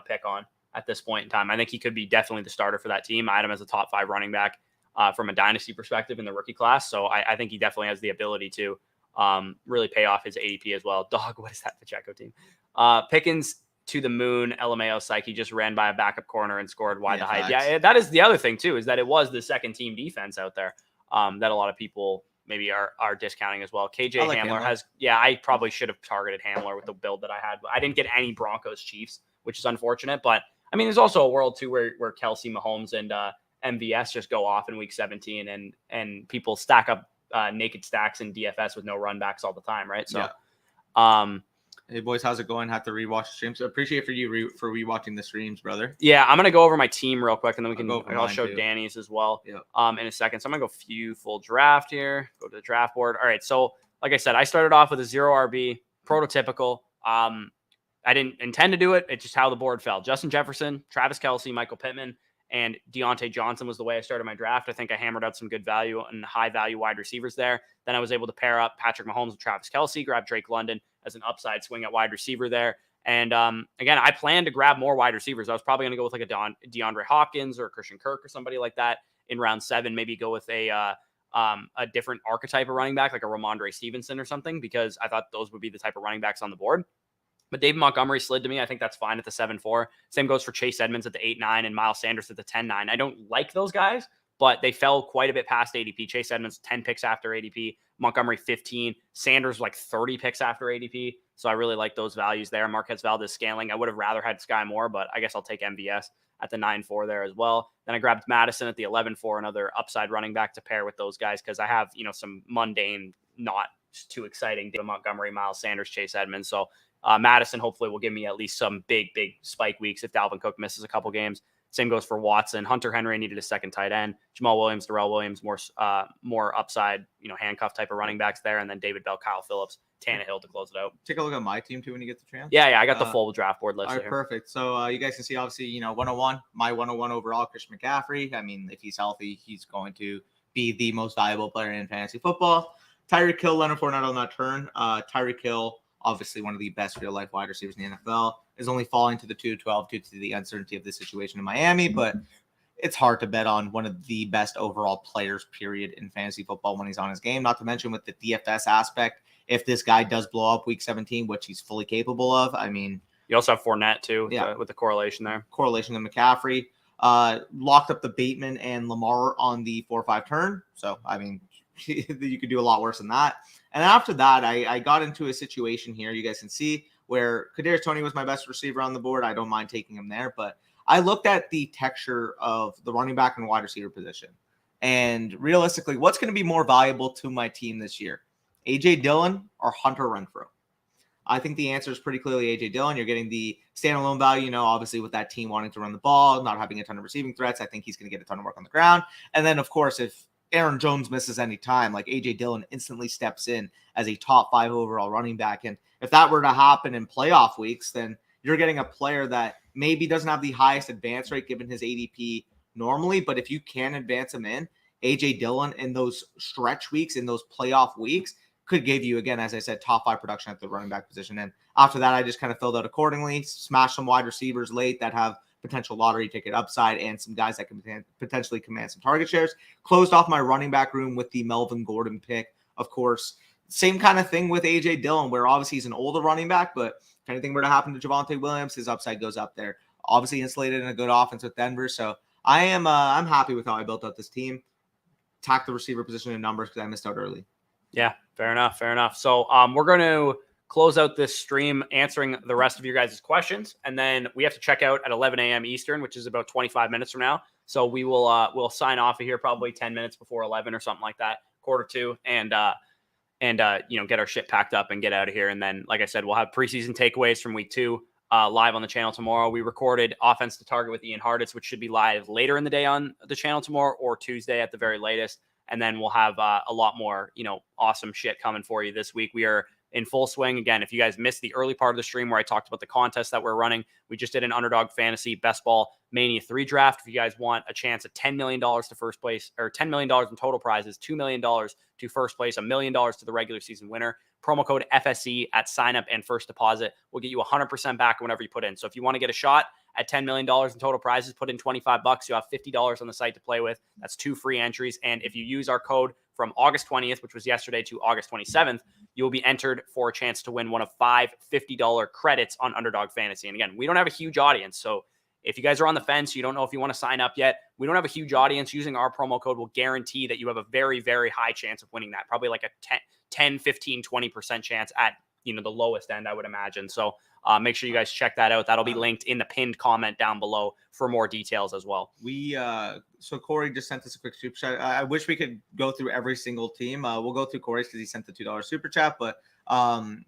pick on at this point in time. I think he could be definitely the starter for that team. I had him as a top 5 running back from a dynasty perspective in the rookie class. So I think he definitely has the ability to really pay off his ADP as well. Dog, what is that Pacheco team? Pickens to the moon. LMAO Psyche just ran by a backup corner and scored wide the hype. Yeah, that is the other thing too, is that it was the second team defense out there that a lot of people maybe are discounting as well. KJ Hamler I probably should have targeted Hamler with the build that I had. I didn't get any Broncos Chiefs, which is unfortunate. But I mean, there's also a world too where Kelsey, Mahomes, and MVS just go off in week 17 and people stack up naked stacks in DFS with no run backs all the time, right? So hey boys, how's it going? Have to rewatch the streams. Appreciate for you for rewatching the streams, brother. Yeah, I'm gonna go over my team real quick, and then I'll show Danny's as well. Yeah. In a second. So I'm gonna go full draft here. Go to the draft board. All right. So like I said, I started off with a 0 RB, prototypical. I didn't intend to do it. It's just how the board fell. Justin Jefferson, Travis Kelce, Michael Pittman, and Deontay Johnson was the way I started my draft. I think I hammered out some good value and high value wide receivers there. Then I was able to pair up Patrick Mahomes with Travis Kelce, grab Drake London as an upside swing at wide receiver there. And again, I plan to grab more wide receivers. I was probably going to go with like a DeAndre Hopkins or Christian Kirk or somebody like that in round 7. Maybe go with a different archetype of running back, like a Ramondre Stevenson or something, because I thought those would be the type of running backs on the board. But David Montgomery slid to me. I think that's fine at the 7-4. Same goes for Chase Edmonds at the 8-9 and Miles Sanders at the 10-9. I don't like those guys, but they fell quite a bit past ADP. Chase Edmonds, 10 picks after ADP. Montgomery, 15. Sanders, like 30 picks after ADP. So I really like those values there. Marquez Valdez-Scantling. I would have rather had Sky Moore, but I guess I'll take MVS at the 9-4 there as well. Then I grabbed Madison at the 11-4, another upside running back to pair with those guys because I have, some mundane, not too exciting David Montgomery, Miles Sanders, Chase Edmonds. So Madison hopefully will give me at least some big spike weeks if Dalvin Cook misses a couple games. Same goes for Watson. Hunter Henry needed a second tight end. Jamal Williams, Darrell Williams, more upside, handcuff type of running backs there. And then David Bell, Kyle Phillips, Tannehill to close it out. Take a look at my team too when you get the chance. Yeah, I got the full draft board list. All right, perfect. So you guys can see obviously, 101, my 101 overall, Christian McCaffrey. I mean, if he's healthy, he's going to be the most valuable player in fantasy football. Tyreek Hill, Leonard Fournette on that turn. Tyreek Hill, obviously one of the best real-life wide receivers in the NFL, is only falling to the 2-12 due to the uncertainty of the situation in Miami, but it's hard to bet on one of the best overall players, period, in fantasy football when he's on his game, not to mention with the DFS aspect. If this guy does blow up week 17, which he's fully capable of, I mean... You also have Fournette, too, with the correlation there. Correlation to McCaffrey. Locked up the Bateman and Lamar on the 4-5 turn, so, I mean... you could do a lot worse than that. And after that, I got into a situation here, you guys can see, where Kadarius Toney was my best receiver on the board. I don't mind taking him there, but I looked at the texture of the running back and wide receiver position. And realistically, what's going to be more valuable to my team this year? A.J. Dillon or Hunter Renfrow? I think the answer is pretty clearly A.J. Dillon. You're getting the standalone value, obviously with that team wanting to run the ball, not having a ton of receiving threats. I think he's going to get a ton of work on the ground. And then, of course, if Aaron Jones misses any time, like A.J. Dillon instantly steps in as a top 5 overall running back. And if that were to happen in playoff weeks, then you're getting a player that maybe doesn't have the highest advance rate given his ADP normally, but if you can advance him in, A.J. Dillon in those stretch weeks, in those playoff weeks, could give you, again, as I said, top 5 production at the running back position. And after that, I just kind of filled out accordingly, smashed some wide receivers late that have potential lottery ticket upside and some guys that can potentially command some target shares. Closed off my running back room with the Melvin Gordon pick. Of course, same kind of thing with A.J. Dillon, where obviously he's an older running back, but if anything were to happen to Javonte Williams, his upside goes up there. Obviously insulated in a good offense with Denver. So I'm happy with how I built out this team. Attack the receiver position in numbers because I missed out early. Yeah, fair enough. So we're going to close out this stream answering the rest of your guys' questions. And then we have to check out at 11 a.m. Eastern, which is about 25 minutes from now. So we will we'll sign off of here probably 10 minutes before 11 or something like that, 1:45, and get our shit packed up and get out of here. And then, like I said, we'll have preseason takeaways from week 2 live on the channel tomorrow. We recorded Offense to Target with Ian Hartitz, which should be live later in the day on the channel tomorrow or Tuesday at the very latest. And then we'll have a lot more, awesome shit coming for you this week. We are in full swing. Again, if you guys missed the early part of the stream where I talked about the contest that we're running, we just did an Underdog Fantasy Best Ball Mania 3 draft. If you guys want a chance at $10 million to first place, or $10 million in total prizes, $2 million to first place, $1 million to the regular season winner, promo code FSC at sign up and first deposit will get you 100% back whenever you put in. So if you want to get a shot at $10 million in total prizes, put in $25. You have $50 on the site to play with. That's 2 free entries. And if you use our code from August 20th, which was yesterday, to August 27th, you will be entered for a chance to win one of 5 $50 credits on Underdog Fantasy. And again, we don't have a huge audience. So if you guys are on the fence, you don't know if you want to sign up yet, we don't have a huge audience. Using our promo code will guarantee that you have a very, very high chance of winning that. Probably like a 10, 15, 20% chance at, the lowest end, I would imagine. So make sure you guys check that out. That'll be linked in the pinned comment down below for more details as well. So Corey just sent us a quick super chat. I wish we could go through every single team. We'll go through Corey's because he sent the $2 super chat, but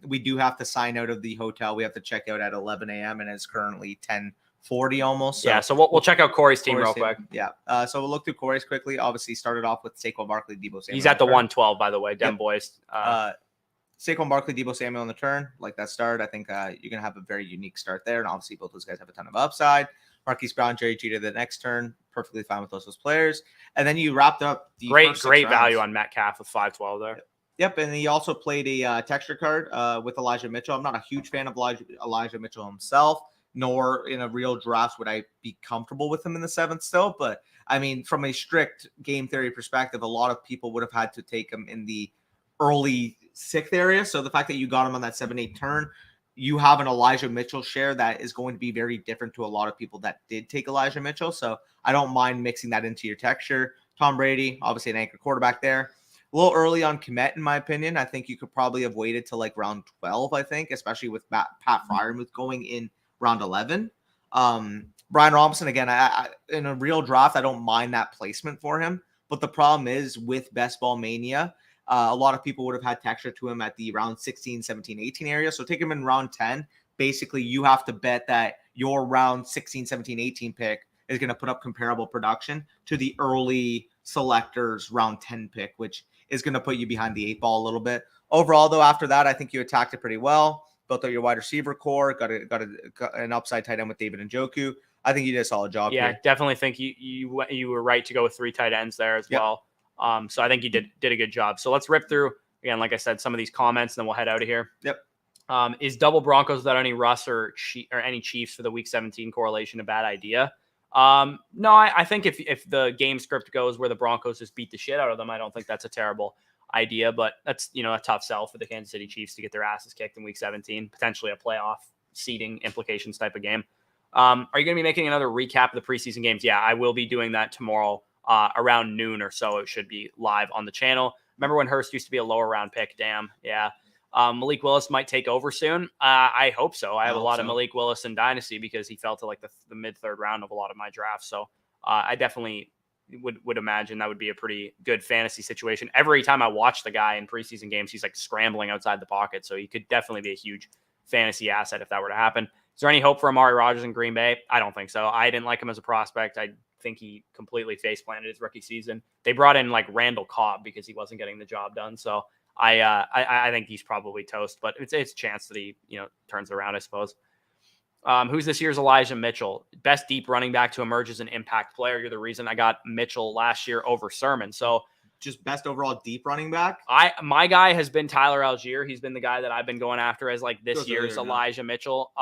we do have to sign out of the hotel. We have to check out at 11 a.m. and it's currently 10:40 almost. So so we'll check out Corey's team real quick. Yeah. So we'll look through Corey's quickly. Obviously started off with Saquon Barkley, Debo Samuel. He's at the 112, by the way, boys. Saquon Barkley, Deebo Samuel on the turn, like that start. I think you're going to have a very unique start there. And obviously, both those guys have a ton of upside. Marquise Brown, Jerry Jeudy the next turn, perfectly fine with those players. And then you wrapped up the great value on Metcalf with 512 there. Yep, and he also played a texture card with Elijah Mitchell. I'm not a huge fan of Elijah Mitchell himself, nor in a real draft would I be comfortable with him in the 7th still. But, I mean, from a strict game theory perspective, a lot of people would have had to take him in the early 6th area. So the fact that you got him on that 7-8 turn, you have an Elijah Mitchell share that is going to be very different to a lot of people that did take Elijah Mitchell. So I don't mind mixing that into your texture. Tom Brady, obviously an anchor quarterback there. A little early on Kmet, in my opinion. I think you could probably have waited till like round 12, I think, especially with Pat Freiermuth going in round 11. Brian Robinson, again, I in a real draft, I don't mind that placement for him. But the problem is with Best Ball Mania, a lot of people would have had texture to him at the round 16, 17, 18 area. So take him in round 10. Basically, you have to bet that your round 16, 17, 18 pick is going to put up comparable production to the early selectors round 10 pick, which is going to put you behind the 8 ball a little bit. Overall, though, after that, I think you attacked it pretty well. Built out your wide receiver core, got an upside tight end with David Njoku. I think you did a solid job. Yeah, here. Definitely think you were right to go with 3 tight ends there as well. So I think you did a good job. So let's rip through, again, like I said, some of these comments, and then we'll head out of here. Yep. Is double Broncos without any Russ or any Chiefs for the Week 17 correlation a bad idea? No, I think if the game script goes where the Broncos just beat the shit out of them, I don't think that's a terrible idea. But that's, a tough sell for the Kansas City Chiefs to get their asses kicked in Week 17, potentially a playoff seeding implications type of game. Are you going to be making another recap of the preseason games? Yeah, I will be doing that tomorrow around noon or so. It should be live on the channel. Remember when Hurst used to be a lower round pick? Damn. Yeah. Malik Willis might take over soon. I hope so. I have a lot of Malik Willis in Dynasty because he fell to like the mid-3rd round of a lot of my drafts. So I definitely would imagine that would be a pretty good fantasy situation. Every time I watch the guy in preseason games, he's like scrambling outside the pocket. So he could definitely be a huge fantasy asset if that were to happen. Is there any hope for Amari Rodgers in Green Bay? I don't think so. I didn't like him as a prospect. I think he completely face-planted his rookie season. They brought in like Randall Cobb because he wasn't getting the job done. So I think he's probably toast, but it's a chance that he, turns around, I suppose. Who's this year's Elijah Mitchell? Best deep running back to emerge as an impact player. You're the reason I got Mitchell last year over Sermon. So just best overall deep running back. My guy has been Tyler Algier. He's been the guy that I've been going after as like this year's Elijah Mitchell.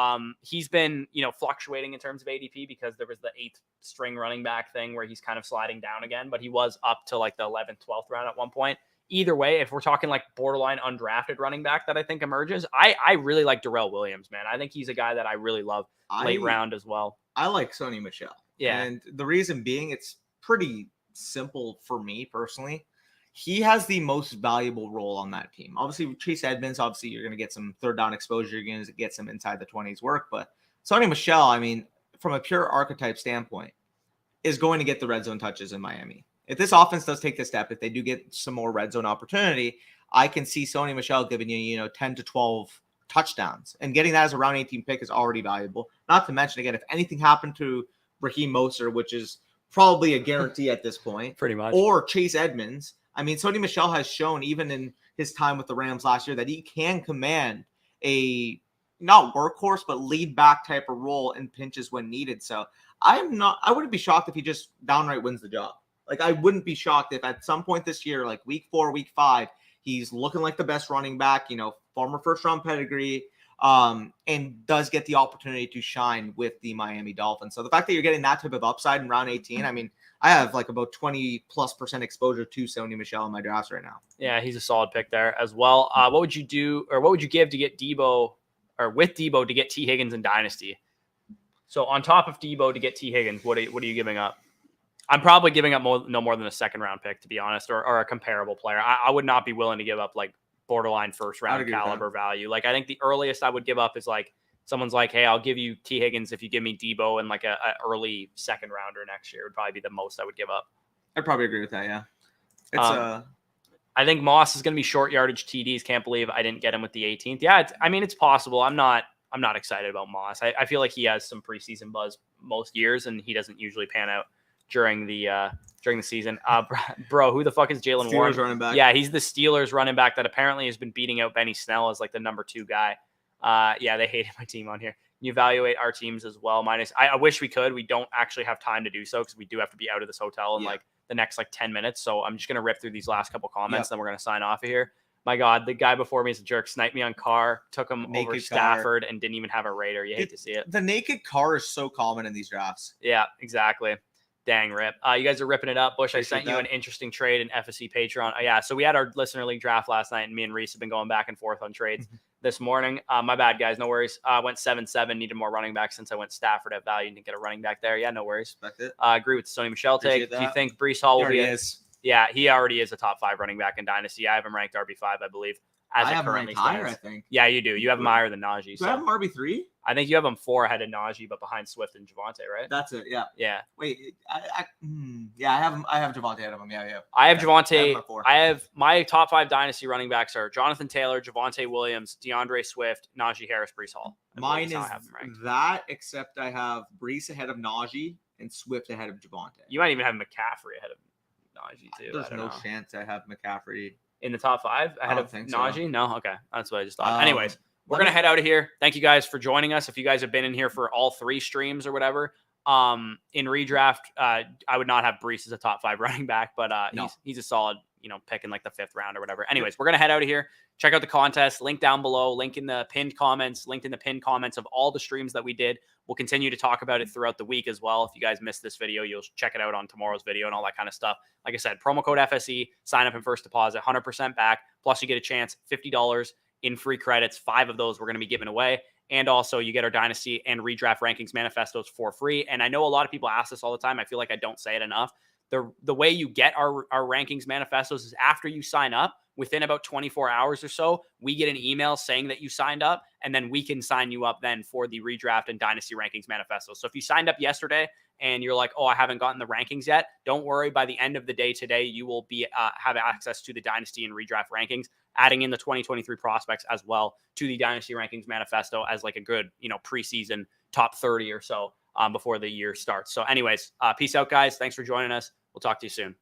He's been, fluctuating in terms of ADP because there was the 8th string running back thing where he's kind of sliding down again, but he was up to like the 11th, 12th round at one point. Either way, if we're talking like borderline undrafted running back that I think emerges, I really like Darrell Williams, man. I think he's a guy that I really love late round as well. I like Sony Michel. Yeah. And the reason being, it's pretty simple for me personally. He has the most valuable role on that team. Obviously, with Chase Edmonds, you're going to get some 3rd down exposure. You're going to get some inside the 20s work. But Sony Michel, I mean, from a pure archetype standpoint, is going to get the red zone touches in Miami. If this offense does take the step, if they do get some more red zone opportunity, I can see Sony Michel giving you, 10 to 12 touchdowns. And getting that as a round 18 pick is already valuable. Not to mention, again, if anything happened to Raheem Mostert, which is probably a guarantee at this point, pretty much, or Chase Edmonds, I mean, Sony Michel has shown even in his time with the Rams last year that he can command a not workhorse, but lead back type of role in pinches when needed. So I wouldn't be shocked if he just downright wins the job. Like, I wouldn't be shocked if at some point this year, like week 4, week 5, he's looking like the best running back, former 1st round pedigree, and does get the opportunity to shine with the Miami Dolphins. So the fact that you're getting that type of upside in round 18, I mean, I have like about 20+% exposure to Sony Michel in my drafts right now. Yeah, he's a solid pick there as well. What would you do, or what would you give to get Debo, or with Debo to get T. Higgins in Dynasty? So on top of Debo to get T. Higgins, what are you giving up? I'm probably giving up no more than a 2nd round pick, to be honest, or a comparable player. I would not be willing to give up like borderline 1st round caliber value. Like, I think the earliest I would give up is like someone's like, hey, I'll give you T. Higgins if you give me Debo and like a early 2nd rounder next year would probably be the most I would give up. I'd probably agree with that. Yeah. It's I think Moss is going to be short yardage TDs. Can't believe I didn't get him with the 18th. Yeah. It's possible. I'm not excited about Moss. I feel like he has some preseason buzz most years and he doesn't usually pan out during the season. Bro, who the fuck is Jalen Warren? Steelers running back. Yeah, he's the Steelers running back that apparently has been beating out Benny Snell as like the number 2 guy. Yeah, they hated my team on here. You evaluate our teams as well. I wish we could. We don't actually have time to do so because we do have to be out of this hotel in like the next like 10 minutes. So I'm just gonna rip through these last couple comments, then we're gonna sign off of here. My God, the guy before me is a jerk. Sniped me on Carr, took him Naked over Stafford, and didn't even have a Raider. You hate to see it. The naked Carr is so common in these drafts. Yeah, exactly. Dang, rip. You guys are ripping it up. Bush, Appreciate I sent you an interesting trade in FSC Patreon. Yeah, so we had our listener league draft last night, and me and Reese have been going back and forth on trades this morning. My bad, guys. No worries. Went 7-7, needed more running back since I went Stafford at value and didn't get a running back there. Yeah, no worries. Agree with the Sony Michel take. Do you think Breece Hall will be Yeah, he already is a top 5 running back in Dynasty. I have him ranked RB5, I believe. I have him ranked higher, I think. Yeah, you do. You have him higher than Najee. Do I have him RB3? I think you have him 4 ahead of Najee, but behind Swift and Javonte, right? That's it. Yeah. Yeah. Wait. I have him. I have Javonte ahead of him. Yeah. I have Javonte. I have my top 5 Dynasty running backs are Jonathan Taylor, Javonte Williams, DeAndre Swift, Najee Harris, Breece Hall. Mine is that, except I have Breece ahead of Najee and Swift ahead of Javonte. You might even have McCaffrey ahead of Najee too. There's no chance I have McCaffrey in the top 5 ahead of Najee. So. No, okay, that's what I just thought. Anyways, we're gonna head out of here. Thank you guys for joining us. If you guys have been in here for all 3 streams or whatever, in redraft, I would not have Breece as a top 5 running back, but he's a solid, pick in like the 5th round or whatever. Anyways, we're gonna head out of here. Check out the contest. Link down below. Link in the pinned comments. Linked in the pinned comments of all the streams that we did. We'll continue to talk about it throughout the week as well. If you guys missed this video, you'll check it out on tomorrow's video and all that kind of stuff. Like I said, promo code FSE, sign up and first deposit, 100% back. Plus, you get a chance, $50 in free credits. 5 of those we're going to be giving away. And also, you get our Dynasty and Redraft Rankings manifestos for free. And I know a lot of people ask this all the time. I feel like I don't say it enough. The way you get our rankings manifestos is after you sign up. Within about 24 hours or so, we get an email saying that you signed up, and then we can sign you up then for the Redraft and Dynasty Rankings manifesto. So if you signed up yesterday and you're like, oh, I haven't gotten the rankings yet, don't worry. By the end of the day today, you will be have access to the Dynasty and Redraft Rankings, adding in the 2023 prospects as well to the Dynasty Rankings manifesto as like a good, preseason top 30 or so before the year starts. So anyways, peace out, guys. Thanks for joining us. We'll talk to you soon.